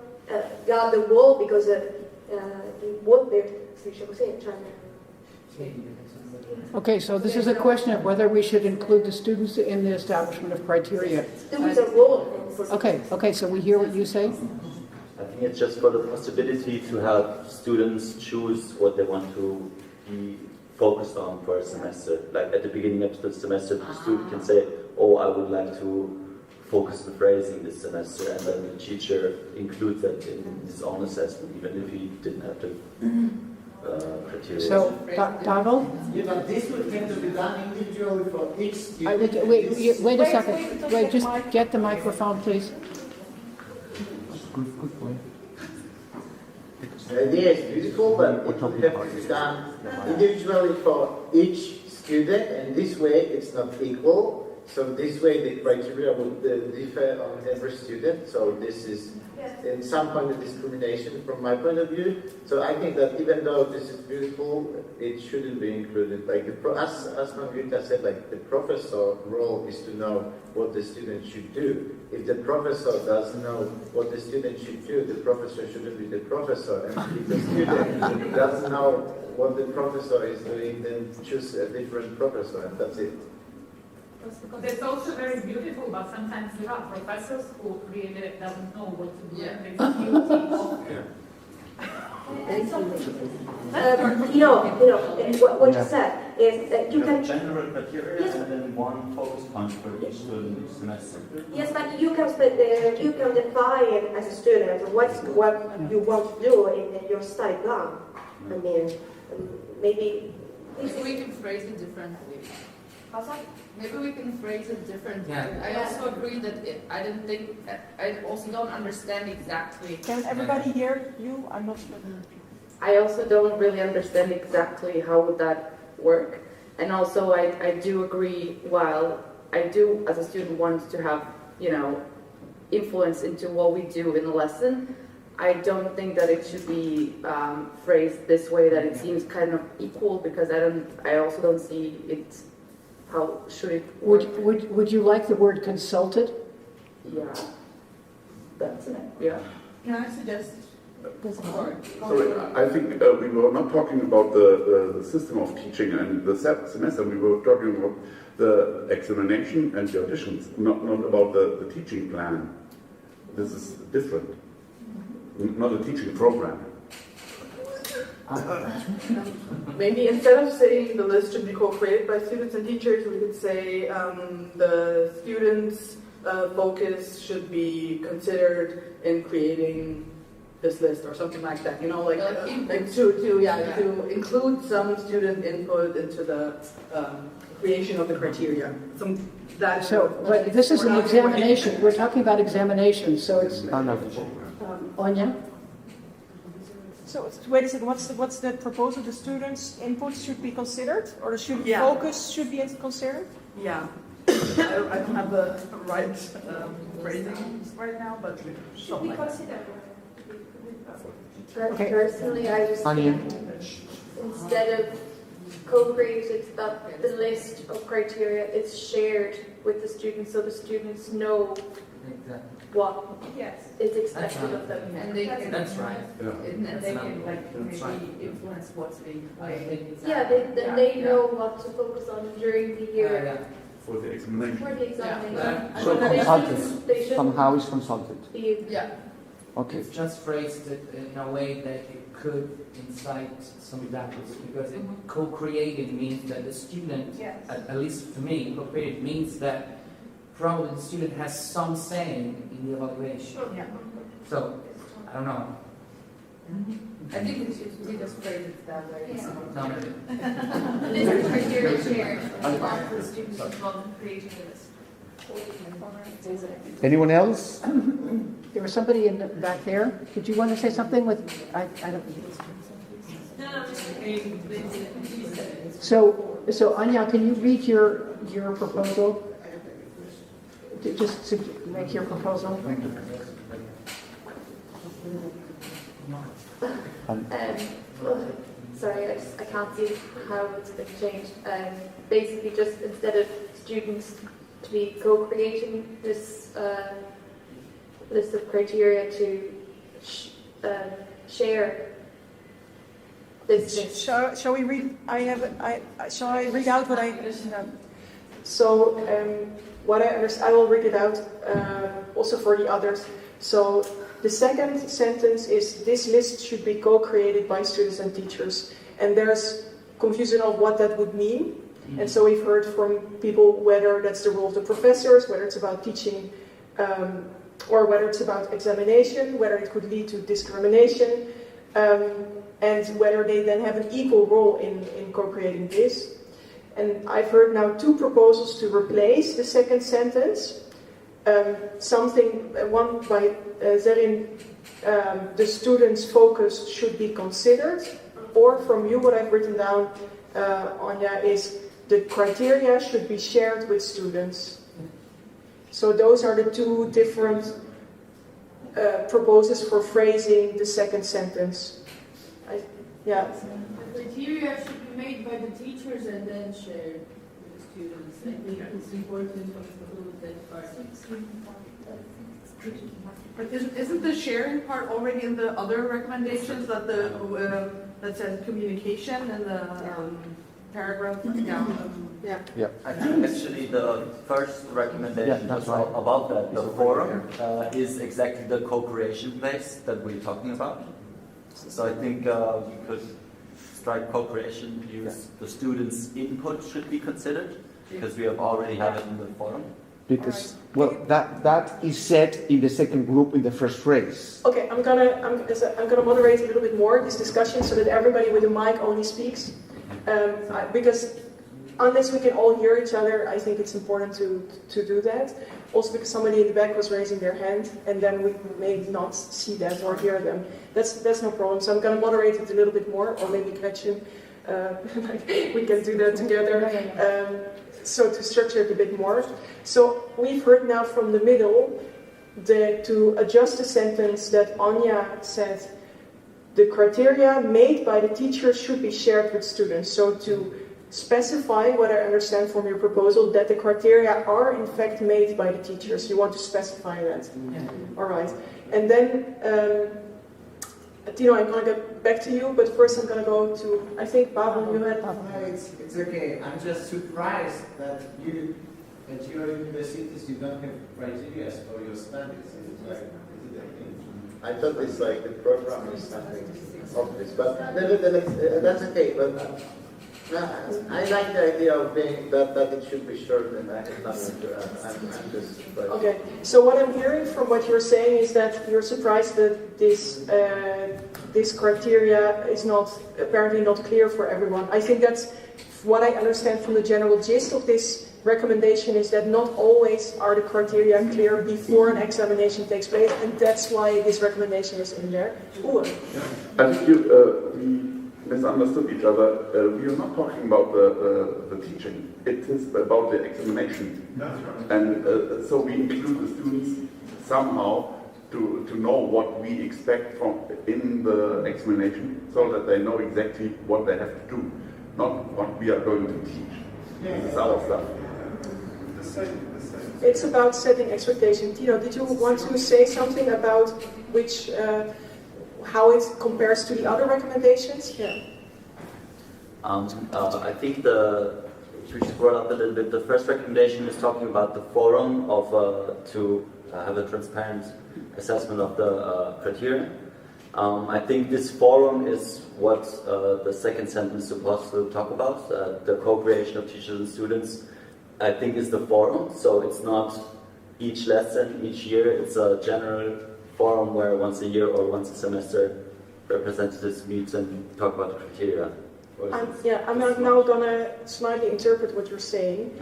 got the role because he worked there. Okay, so this is a question of whether we should include the students in the establishment of criteria. There is a role. Okay, so we hear what you say? I think it's just for the possibility to have students choose what they want to be focused on for a semester. Like at the beginning of the semester, the student can say, oh, I would like to focus on phrasing this semester, and then the teacher includes that in his own assessment, even if he didn't have to criteria. So, Dago? Yeah, but this would tend to be done individually for each student. Wait a second. Wait, just get the microphone, please. Good point. The idea is beautiful, but it would have to be done individually for each student, and this way it's not equal. So this way the criteria would differ on every student. So this is in some point of discrimination from my point of view. So I think that even though this is beautiful, it shouldn't be included. Like as Margarita said, like the professor role is to know what the student should do. If the professor doesn't know what the student should do, the professor shouldn't be the professor. And if the student doesn't know what the professor is doing, then choose a different professor, and that's it. That's also very beautiful, but sometimes there are professors who really doesn't know what to do. And they feel What you said is that you can general criteria and then one focus point for each student each semester. yes, but you can define as a student what you want to do in your study plan. I mean, maybe we can phrase it differently. Maybe we can phrase it differently. Yeah. I also agree that I also don't understand exactly. Can everybody hear you? I'm not sure. I also don't really understand exactly how would that work. And also I do agree, while I do as a student want to have, influence into what we do in the lesson, I don't think that it should be phrased this way, that it seems kind of equal, because I also don't see it. How should it work? Would you like the word consulted? Yeah. That's it. Yeah. Can I suggest? Sorry, I think we were not talking about the system of teaching and the semester. We were talking about the examination and the auditions, not about the teaching plan. This is different. Not a teaching program. Maybe instead of saying the list should be co-created by students and teachers, we could say the students' focus should be considered in creating this list or something like that. You know, like to include some student input into the creation of the criteria. But this is an examination. We're talking about examination, so it's Anya. So wait a second. What's the proposal? The students' input should be considered, or the student focus should be considered? Yeah. I don't have the right phrasing right now, but should be considered. Okay. Personally, I just think instead of co-created, that the list of criteria is shared with the students, so the students know what is expected of them. And they can, That's right. and they can like maybe influence what's being created. Yeah, then they know what to focus on during the year. For the examination. For the examination. So consulted. Somehow is consulted. Yeah. Okay. It's just phrased it in a way that it could incite some doubts, because co-creating means that the student, at least to me, co-creating means that probably the student has some saying in the evaluation. So, I don't know. I think we just phrase it that way. No. This is criteria shared for the students involved in creating the list. Anyone else? There was somebody in the back there. Did you want to say something with? I don't. So Anya, can you read your proposal? Just to make your proposal. Sorry, I can't see how it's been changed. Basically, just instead of students to be co-creating this list of criteria to share this list. Shall we read? Shall I read out what I? So what I understand, I will read it out also for the others. So the second sentence is, this list should be co-created by students and teachers. And there's confusion of what that would mean. And so we've heard from people whether that's the role of the professors, whether it's about teaching, or whether it's about examination, whether it could lead to discrimination, and whether they then have an equal role in co-creating this. And I've heard now two proposals to replace the second sentence. One by Zerin, the students' focus should be considered, or from you, what I've written down, Anya, is the criteria should be shared with students. So those are the two different proposals for phrasing the second sentence. The criteria should be made by the teachers and then shared with the students. I think it's important to include that part. But isn't the sharing part already in the other recommendations that that says communication and the paragraph down? I think actually the first recommendation was about that. The forum is exactly the co-creation place that we're talking about. So I think we could strike co-creation, use the students' input should be considered, because we have already have it in the forum. Because, well, that is said in the second group in the first phrase. Okay, I'm gonna moderate a little bit more this discussion so that everybody with a mic only speaks. Because unless we can all hear each other, I think it's important to do that. Also because somebody in the back was raising their hand, and then we may not see that or hear them. That's no problem. So I'm gonna moderate it a little bit more, or maybe Gretchen, we can do that together. So to structure it a bit more. So we've heard now from the middle to adjust the sentence that Anya said, the criteria made by the teacher should be shared with students. So to specify what I understand from your proposal, that the criteria are in fact made by the teachers. You want to specify that. All right. And then, Tino, I'm going to get back to you, but first I'm going to go to, I think, Babel, you had... No, it's okay. I'm just surprised that at your universities you don't have criteria for your studies. I thought it's like the program is something obvious, but nevertheless, that's okay. But I like the idea of being that it should be short and Okay, so what I'm hearing from what you're saying is that you're surprised that this criteria is apparently not clear for everyone. I think that's what I understand from the general gist of this recommendation, is that not always are the criteria clear before an examination takes place, and that's why this recommendation is in there. Ooh. I think we misunderstood each other. We are not talking about the teaching. It is about the examination. And so we include the students somehow to know what we expect from in the examination, so that they know exactly what they have to do, not what we are going to teach. This is our stuff. It's about setting expectations. Tino, did you want to say something about which, how it compares to the other recommendations? Yeah. I think we should brought up a little bit. The first recommendation is talking about the forum of to have a transparent assessment of the criteria. I think this forum is what the second sentence is supposed to talk about. The co-creation of teachers and students, I think, is the forum. So it's not each lesson, each year. It's a general forum where once a year or once a semester representatives meet and talk about the criteria. I'm now gonna slightly interpret what you're saying,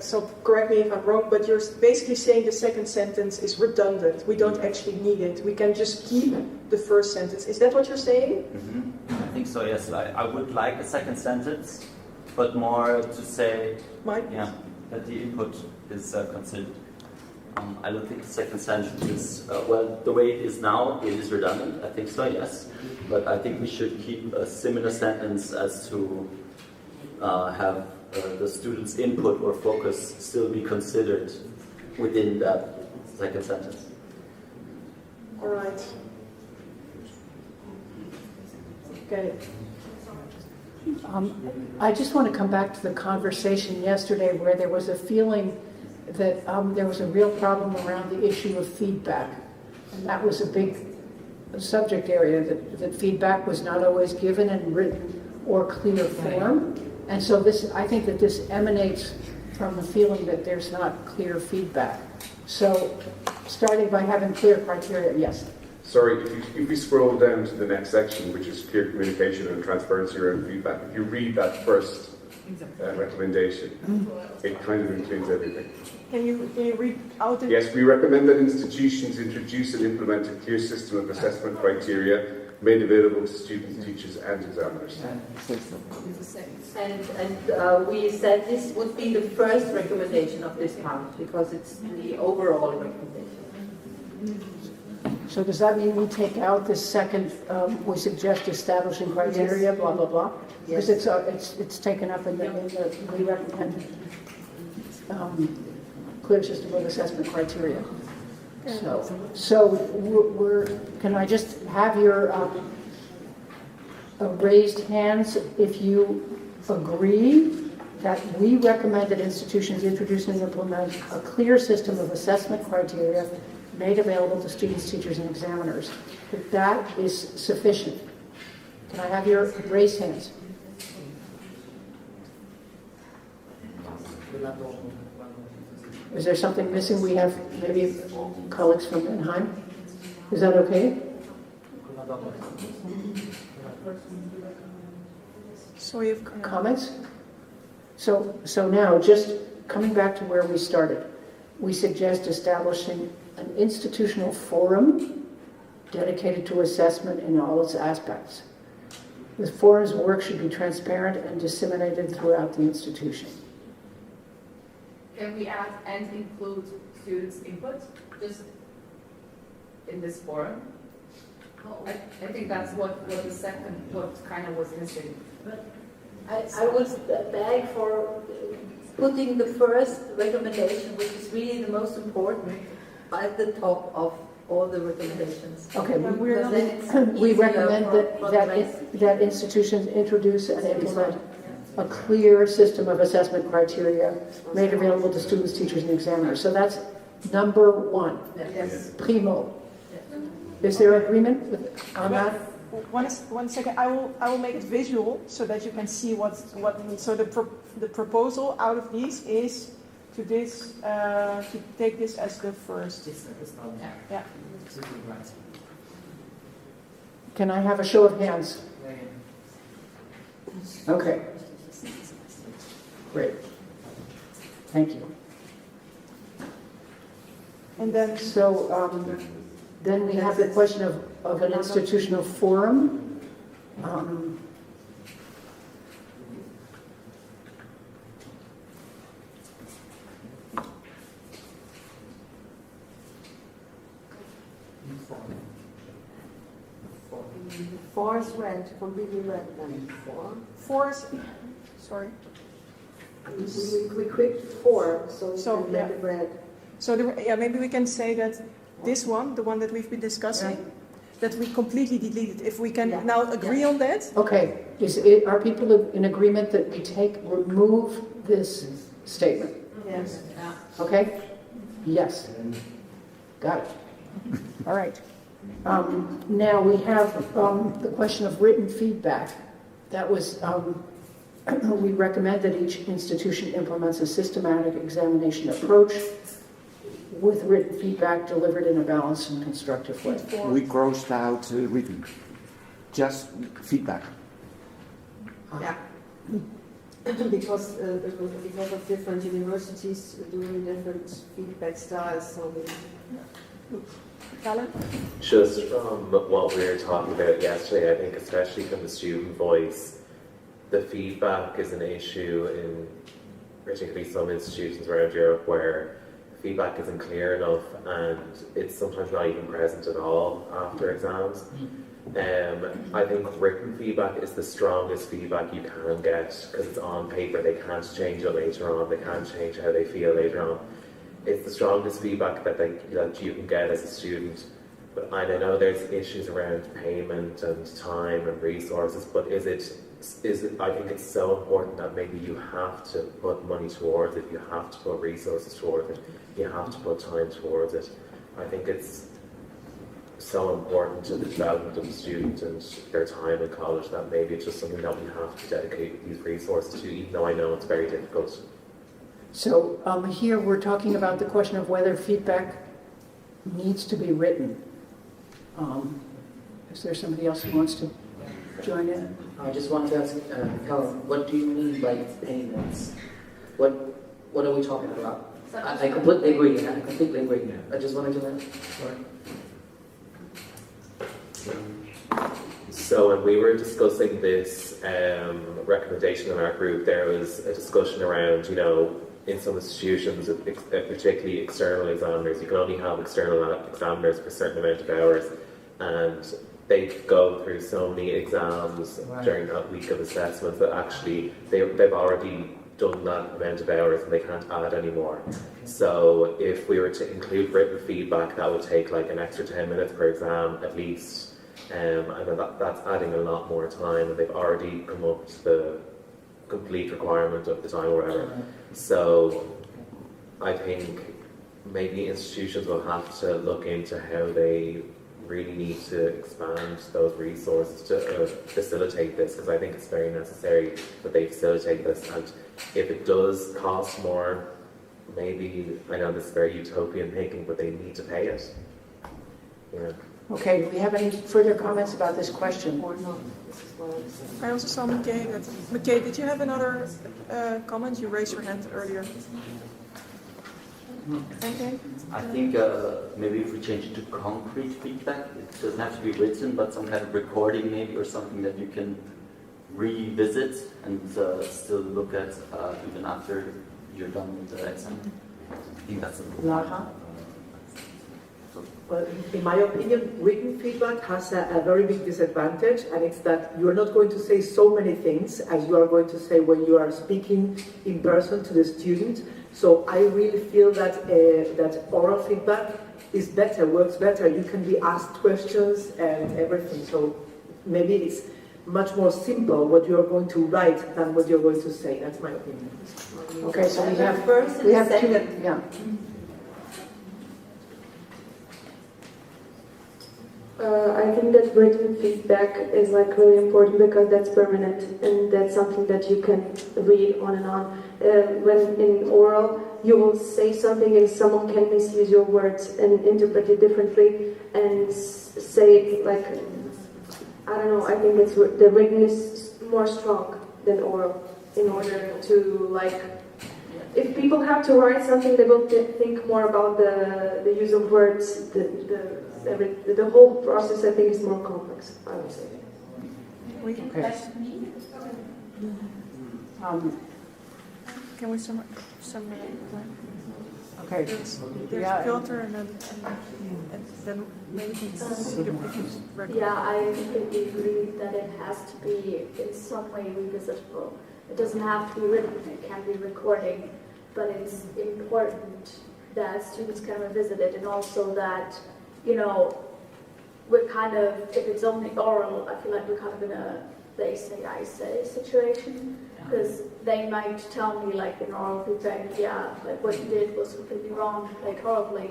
so correct me if I'm wrong, but you're basically saying the second sentence is redundant. We don't actually need it. We can just keep the first sentence. Is that what you're saying? Mm-hmm. I think so, yes. I would like a second sentence, but more to say that the input is considered. I don't think the second sentence is, the way it is now, it is redundant. I think so, yes. But I think we should keep a similar sentence as to have the students' input or focus still be considered within that second sentence. All right. Okay. I just want to come back to the conversation yesterday where there was a feeling that there was a real problem around the issue of feedback. And that was a big subject area, that feedback was not always given in written or clear form. And so I think that this emanates from the feeling that there's not clear feedback. So starting by having clear criteria, yes. Sorry, if we scroll down to the next section, which is clear communication and transparency around feedback, if you read that first recommendation, it kind of includes everything. Can you read out the... Yes, we recommend that institutions introduce and implement a clear system of assessment criteria made available to students, teachers and examiners. And we said this would be the first recommendation of this part, because it's the overall recommendation. So does that mean we take out this second, we suggest establishing criteria, blah, blah, blah? Because it's taken up in the we recommend clear system of assessment criteria. So can I just have your raised hands if you agree that we recommend that institutions introduce and implement a clear system of assessment criteria made available to students, teachers, and examiners. That is sufficient. Can I have your raised hands? Is there something missing? We have maybe colleagues from Mannheim. Is that okay? So you have comments? So now, just coming back to where we started, we suggest establishing an institutional forum dedicated to assessment in all its aspects. The forum's work should be transparent and disseminated throughout the institution. Can we add and include students' input just in this forum? I think that's what kind of was missing. But I would beg for putting the first recommendation, which is really the most important, at the top of all the recommendations. Okay, we recommend that institutions introduce and implement a clear system of assessment criteria made available to students, teachers, and examiners. So that's number one. Yes. Primo. Is there agreement on that? one second. I will make it visual so that you can see what means. So the proposal out of these is to take this as the first. Yeah. Can I have a show of hands? Okay. Great. Thank you. And then, then we have the question of an institutional forum. Four is red, completely red then. Four is, sorry. We quit four, so we yeah. make it red. So maybe we can say that this one, the one that we've been discussing, that we completely deleted. If we can now agree on that. Okay. Are people in agreement that we remove this statement? Yes. Okay? Yes. Got it. All right. Now we have the question of written feedback. That was, we recommend that each institution implements a systematic examination approach with written feedback delivered in a balanced and constructive way. We crossed out written, just feedback. Yeah. Because of different universities doing different feedback styles, so just from what we were talking about yesterday, I think especially from the student voice, the feedback is an issue in particularly some institutions around Europe where feedback isn't clear enough and it's sometimes not even present at all after exams. I think written feedback is the strongest feedback you can get because it's on paper. They can't change it later on. They can't change how they feel later on. It's the strongest feedback that you can get as a student. But I know there's issues around payment and time and resources, but is it? I think it's so important that maybe you have to put money towards it, you have to put resources towards it, you have to put time towards it. I think it's so important to the development of the student and their time in college that maybe it's just something that we have to dedicate these resources to, even though I know it's very difficult. So here we're talking about the question of whether feedback needs to be written. Is there somebody else who wants to join in? I just wanted to ask Helen, what do you mean by payments? What are we talking about? I completely agree. I just wanted to know. So when we were discussing this recommendation in our group, there was a discussion around, in some institutions, particularly external examiners, you can only have external examiners for a certain amount of hours, and they go through so many exams during that week of assessments that actually they've already done that amount of hours and they can't add any more. So if we were to include written feedback, that would take like an extra 10 minutes per exam at least, and that's adding a lot more time, and they've already come up to the complete requirement of the time or whatever. So I think maybe institutions will have to look into how they really need to expand those resources to facilitate this, because I think it's very necessary that they facilitate this. And if it does cost more, maybe, I know this is very utopian thinking, but they need to pay it. Okay, do we have any further comments about this question? I also saw McKay. McKay, did you have another comment? You raised your hand earlier. Okay. I think maybe if we change it to concrete feedback, it doesn't have to be written, but some kind of recording maybe, or something that you can revisit and still look at even after you're done with the exam. I think that's Lara? Well, in my opinion, written feedback has a very big disadvantage, and it's that you're not going to say so many things as you are going to say when you are speaking in person to the student. So I really feel that that oral feedback is better, works better. You can be asked questions and everything. So maybe it's much more simple what you're going to write than what you're going to say. That's my opinion. Okay, so we have two. Yeah. I think that written feedback is like really important because that's permanent and that's something that you can read on and on. When in oral, you will say something and someone can misuse your words and interpret it differently and say it like, I don't know, I think it's the written is more strong than oral in order to like, if people have to write something, they will think more about the use of words, the whole process I think is more complex, I would say. Okay. Can we summarize? Okay. There's Yeah. filter and then maybe we can see the record. Yeah, I completely agree that it has to be in some way revisitable. It doesn't have to be written, it can be recording, but it's important that students can revisit it and also that, you know, we're kind of, if it's only oral, I feel like we're kind of in a they say, I say situation. Because they might tell me, like, in oral feedback, yeah, like, what you did was completely wrong, like, horribly,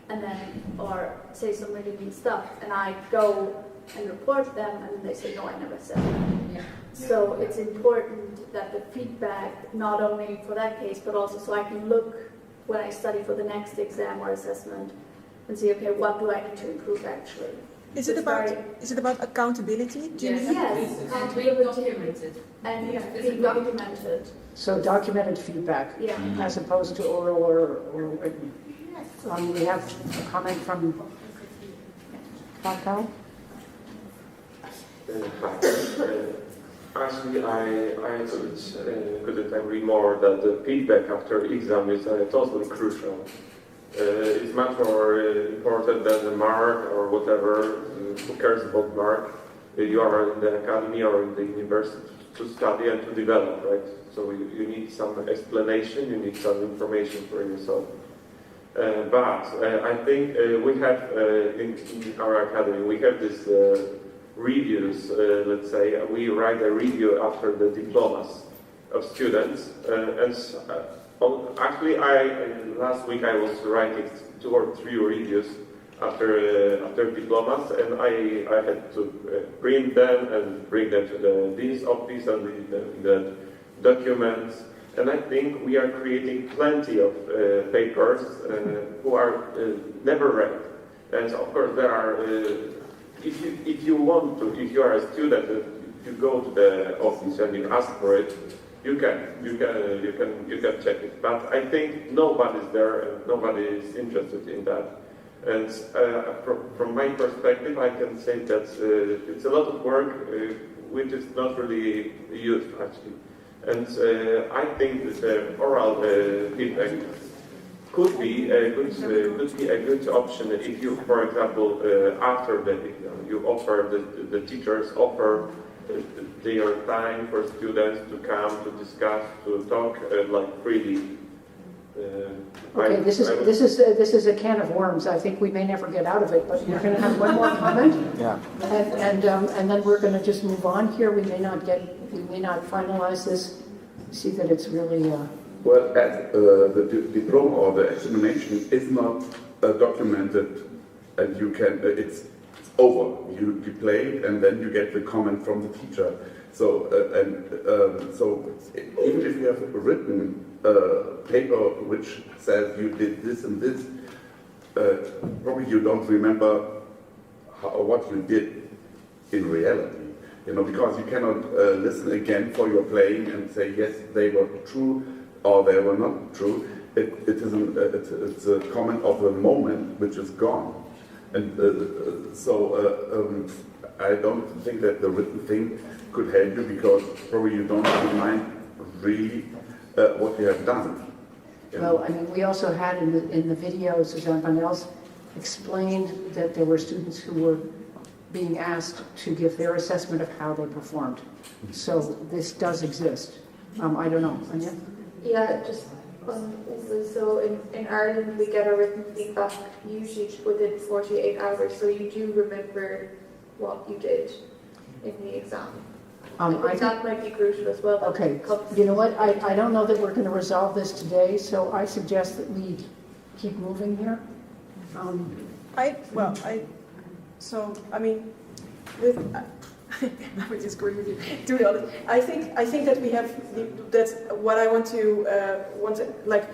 and then, or say some really mean stuff, and I go and report them, and then they say, no, I never said that. Yeah. So it's important that the feedback, not only for that case, but also so I can look when I study for the next exam or assessment, and see, okay, what do I need to improve, actually? Is it about accountability? Do you mean? Yes, accountability and being documented. So documented feedback, as opposed to oral or written. We have a comment from Pascal. Actually, I couldn't agree more that the feedback after exam is totally crucial. It's much more important than the mark or whatever. Who cares about mark? You are in the academy or in the university to study and to develop, right? So you need some explanation, you need some information for yourself. But I think we have in our academy, we have this reviews, let's say, we write a review after the diplomas of students. Actually, last week I was writing 2 or 3 reviews after diplomas, and I had to print them and bring them to the dean's office and the documents. And I think we are creating plenty of papers who are never read. And of course, there are. If you want to, if you are a student, you go to the office and you ask for it. You can check it. But I think nobody's there and nobody is interested in that. And from my perspective, I can say that it's a lot of work which is not really used actually. And I think that the oral feedback could be a good option if you, for example, after the exam, you offer the teachers offer their time for students to come to discuss, to talk like freely. Okay, this is a can of worms. I think we may never get out of it, but we're going to have one more comment. Yeah. And then we're going to just move on here. We may not finalize this. See that it's really. Well, the diploma or the examination is not documented, and you can. It's over. You play, and then you get the comment from the teacher. So so even if you have a written paper which says you did this and this, probably you don't remember what you did in reality. You know, because you cannot listen again for your playing and say yes, they were true or they were not true. It's a comment of a moment which is gone, and I don't think that the written thing could help you because probably you don't remind really what you have done. Well, I mean, we also had in the videos, Jean Vanels explained that there were students who were being asked to give their assessment of how they performed. So this does exist. I don't know, Anya? Yeah, just so in Ireland we get a written feedback usually within 48 hours, so you do remember what you did in the exam. I think that might be crucial as well. Okay, you know what, I don't know that we're going to resolve this today, so I suggest that we keep moving here. So, I mean, I would disagree with you. To be honest, I think that we have that's what I want to like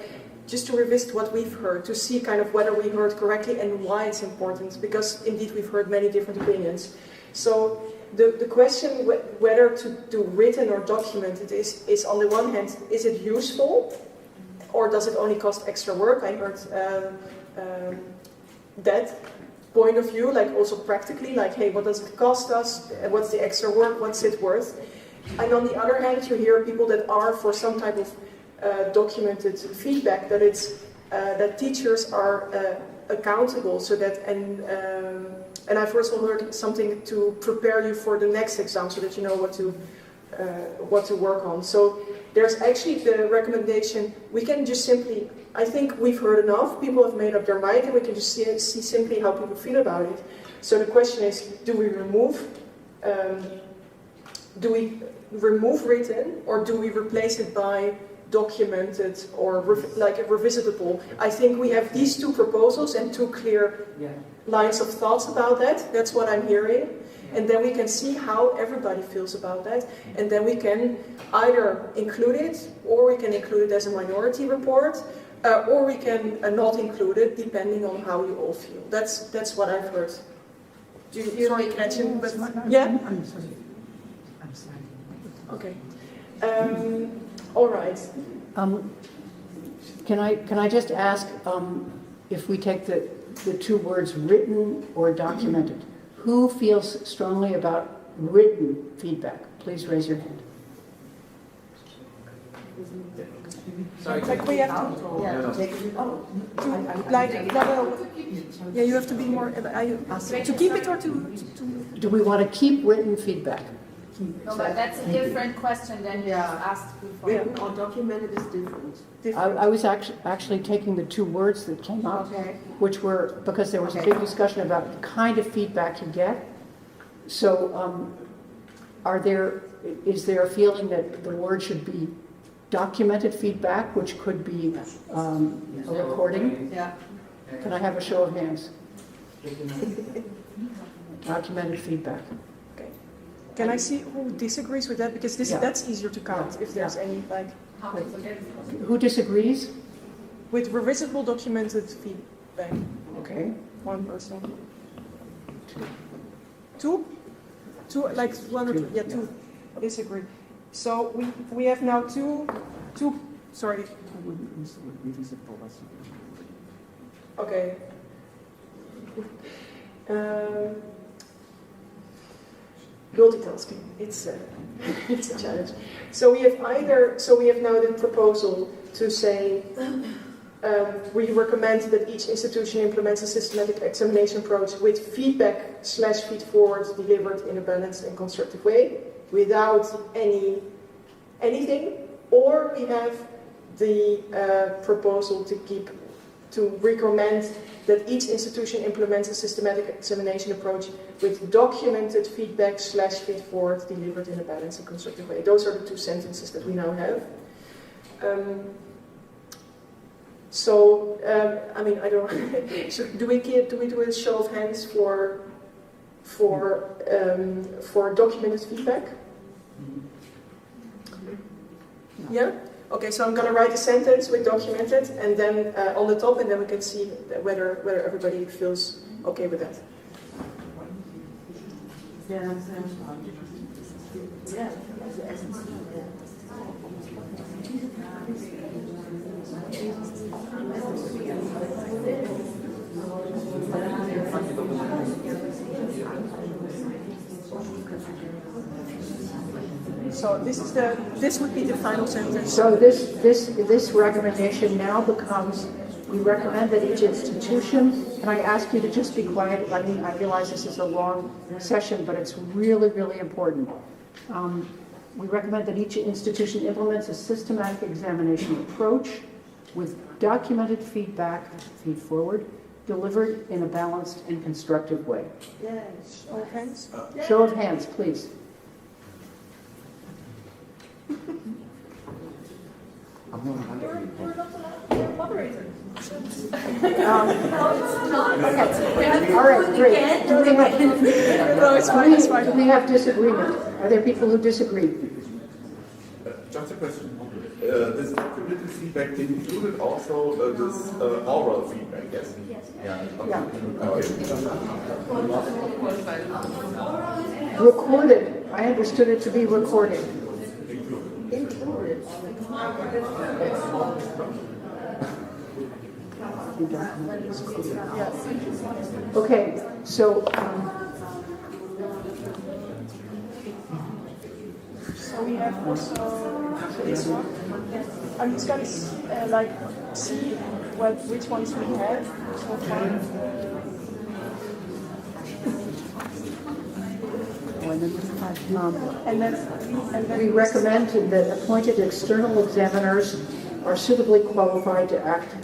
just to revisit what we've heard, to see kind of whether we heard correctly and why it's important, because indeed we've heard many different opinions. So the question whether to do written or documented is on the one hand, is it useful or does it only cost extra work? I heard that point of view, like also practically, like, hey, what does it cost us? What's the extra work? What's it worth? And on the other hand, you hear people that are for some type of documented feedback, that it's that teachers are accountable, so that and I've also heard something to prepare you for the next exam, so that you know what to work on. So there's actually the recommendation. We can just simply, I think we've heard enough. People have made up their mind, and we can just see simply how people feel about it. So the question is, do we remove written, or do we replace it by documented or like a revisitable? I think we have these two proposals and two clear lines of thoughts about that. That's what I'm hearing. And then we can see how everybody feels about that. And then we can either include it, or we can include it as a minority report, or we can not include it, depending on how you all feel. That's what I've heard. Do you make mention? But yeah. I'm sorry. Okay. All right. Can I just ask if we take the two words written or documented? Who feels strongly about written feedback? Please raise your hand. Sorry. Like we have to, yeah, you have to be more, to keep it or to... Do we want to keep written feedback? No, but that's a different question than you asked before. Written or documented is different. I was actually taking the two words that came up, which were, because there was a big discussion about the kind of feedback you get. So is there a feeling that the word should be documented feedback, which could be a recording? Yeah. Can I have a show of hands? Documented feedback. Okay. Can I see who disagrees with that? Because that's easier to count if there's any like... Who disagrees? With revisitable documented feedback. Okay. One person. Two, like one or two. Yeah, two disagree. So we have now two. Sorry. Okay. Multitasking. It's a challenge. So we have now the proposal to say we recommend that each institution implements a systematic examination approach with feedback/feed-forward delivered in a balanced and constructive way, without anything. Or we have the proposal to recommend that each institution implements a systematic examination approach with documented feedback/feed-forward delivered in a balanced and constructive way. Those are the two sentences that we now have. I mean, I don't. So do we do a show of hands for documented feedback? Yeah. Okay. So I'm going to write a sentence with documented, and then on the top, and then we can see whether everybody feels okay with that. So this would be the final sentence. So this recommendation now becomes, we recommend that each institution, and I ask you to just be quiet. I mean, I realize this is a long session, but it's really, really important. We recommend that each institution implements a systematic examination approach with documented feedback, feed-forward, delivered in a balanced and constructive way. Yes. Show of hands. Show of hands, please. You're not allowed. You're a moderator. Okay. All right, great. Do we have disagreement? Are there people who disagree? Just a question. This written feedback included also this oral feedback, yes? Yeah. Recorded. I understood it to be recorded. Included. Okay, so so we have also this one. I'm just gonna see which ones we have so far. And then we recommend that appointed external examiners are suitably qualified to act,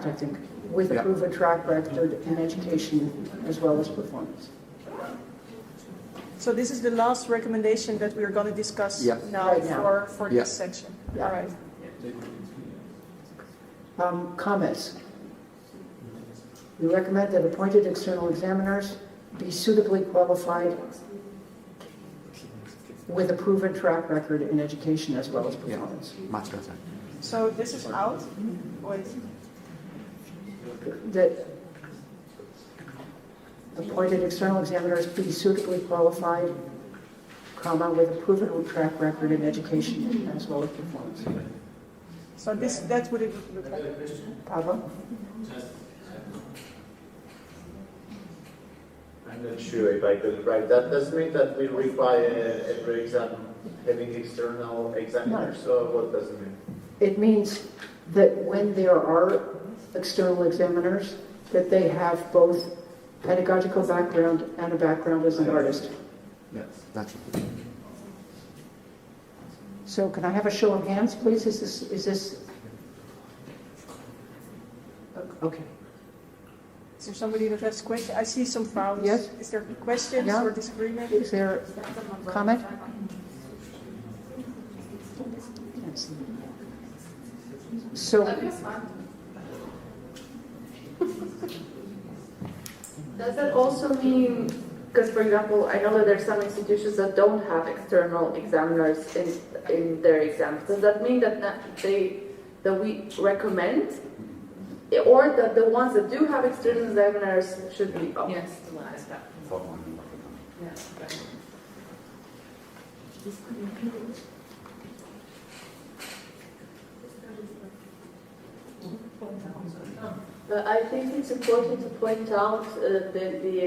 I think, with a proven track record in education as well as performance. So this is the last recommendation that we are going to discuss now for this section. Yeah. All right. Comments? We recommend that appointed external examiners be suitably qualified with a proven track record in education as well as performance. Much better. So this is out. Wait. That appointed external examiners be suitably qualified, with a proven track record in education as well as performance. So that's what it would look like. Pablo? I'm not sure if I got it right. That doesn't mean that we require every exam having external examiners, so what does it mean? It means that when there are external examiners, that they have both pedagogical background and a background as an artist. Yes, that's it. So can I have a show of hands, please? Is this okay? Is there somebody that has questions? I see some frowns. Yes. Is there questions or disagreement? Is there a comment? So, does that also mean, because for example, I know that there's some institutions that don't have external examiners in their exams. Does that mean that we recommend, or that the ones that do have external examiners should be up? Yes, the last step. I think it's important to point out that the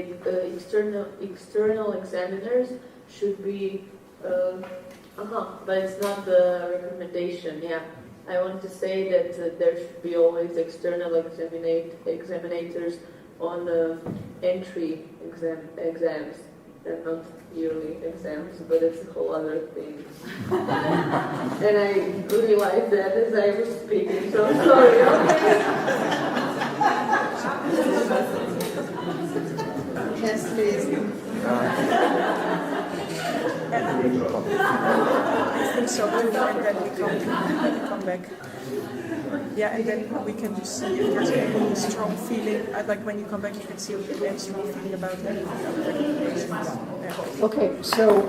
external examiners should be, but it's not the recommendation. Yeah, I want to say that there should be always external examinators on the entry exams. They're not yearly exams, but it's a whole other thing. And I realized that as I was speaking, so I'm sorry. Yes, please. I think so too, and then we come back. Yeah, and then we can see if there's any strong feeling. I'd like when you come back, you can see if there's strong feeling about any recommendations. Yeah. okay, so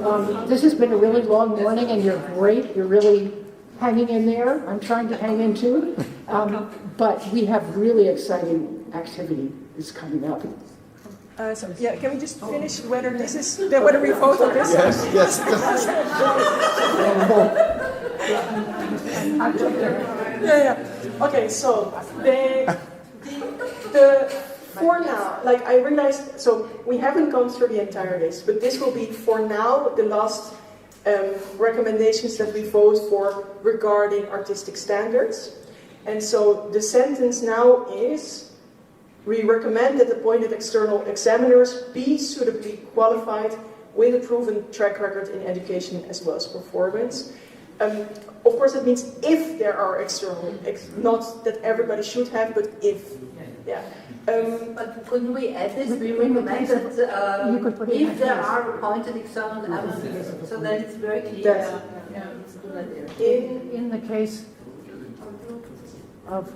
this has been a really long morning, and you're great. You're really hanging in there. I'm trying to hang in too. But we have really exciting activity that's coming up. So, yeah, can we just finish whether this is whether we vote on this? Yes. Yeah. Okay, so the for now, like I realized, so we haven't gone through the entire list, but this will be for now the last recommendations that we vote for regarding artistic standards. And so the sentence now is, we recommend that appointed external examiners be suitably qualified with a proven track record in education as well as performance. Of course, that means if there are external, not that everybody should have, but if. Yeah. But couldn't we add this? We recommend that if there are appointed external examiners, so that it's very clear. In the case, of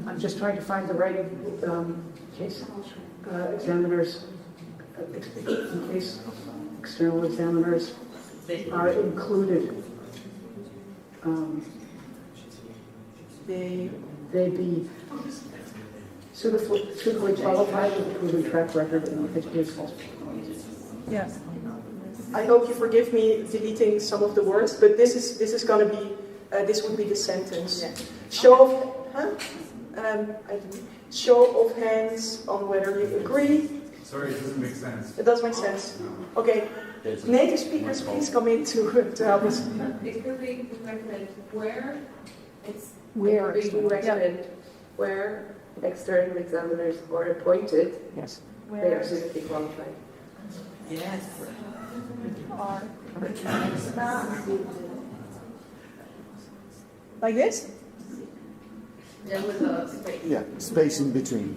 I'm just trying to find the right case examiners, in case external examiners are included. They be suitably qualified with a proven track record in education. Yes. I hope you forgive me deleting some of the words, but this is going to be this would be the sentence. Yeah. Show of hands on whether you agree. Sorry, it doesn't make sense. It does make sense. Okay. Native speakers, please come in to help us. It could be recommended where it's where it could be recommended where external examiners are appointed. Yes. They are suitably qualified. Yes. Like this? Yeah, with a space. Yeah, space in between.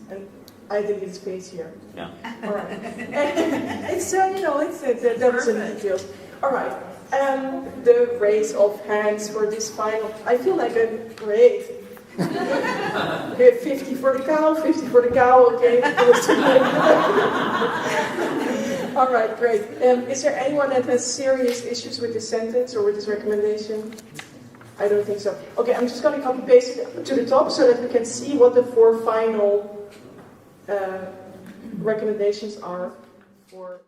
And I deleted space here. Yeah. All right. It's that's in the details. All right. The raise of hands for this final. I feel like a great. Okay, 50 for the cow, 50 for the cow. Okay. All right, great. Is there anyone that has serious issues with this sentence or with this recommendation? I don't think so. Okay, I'm just going to copy paste it to the top so that we can see what the 4 final recommendations are for.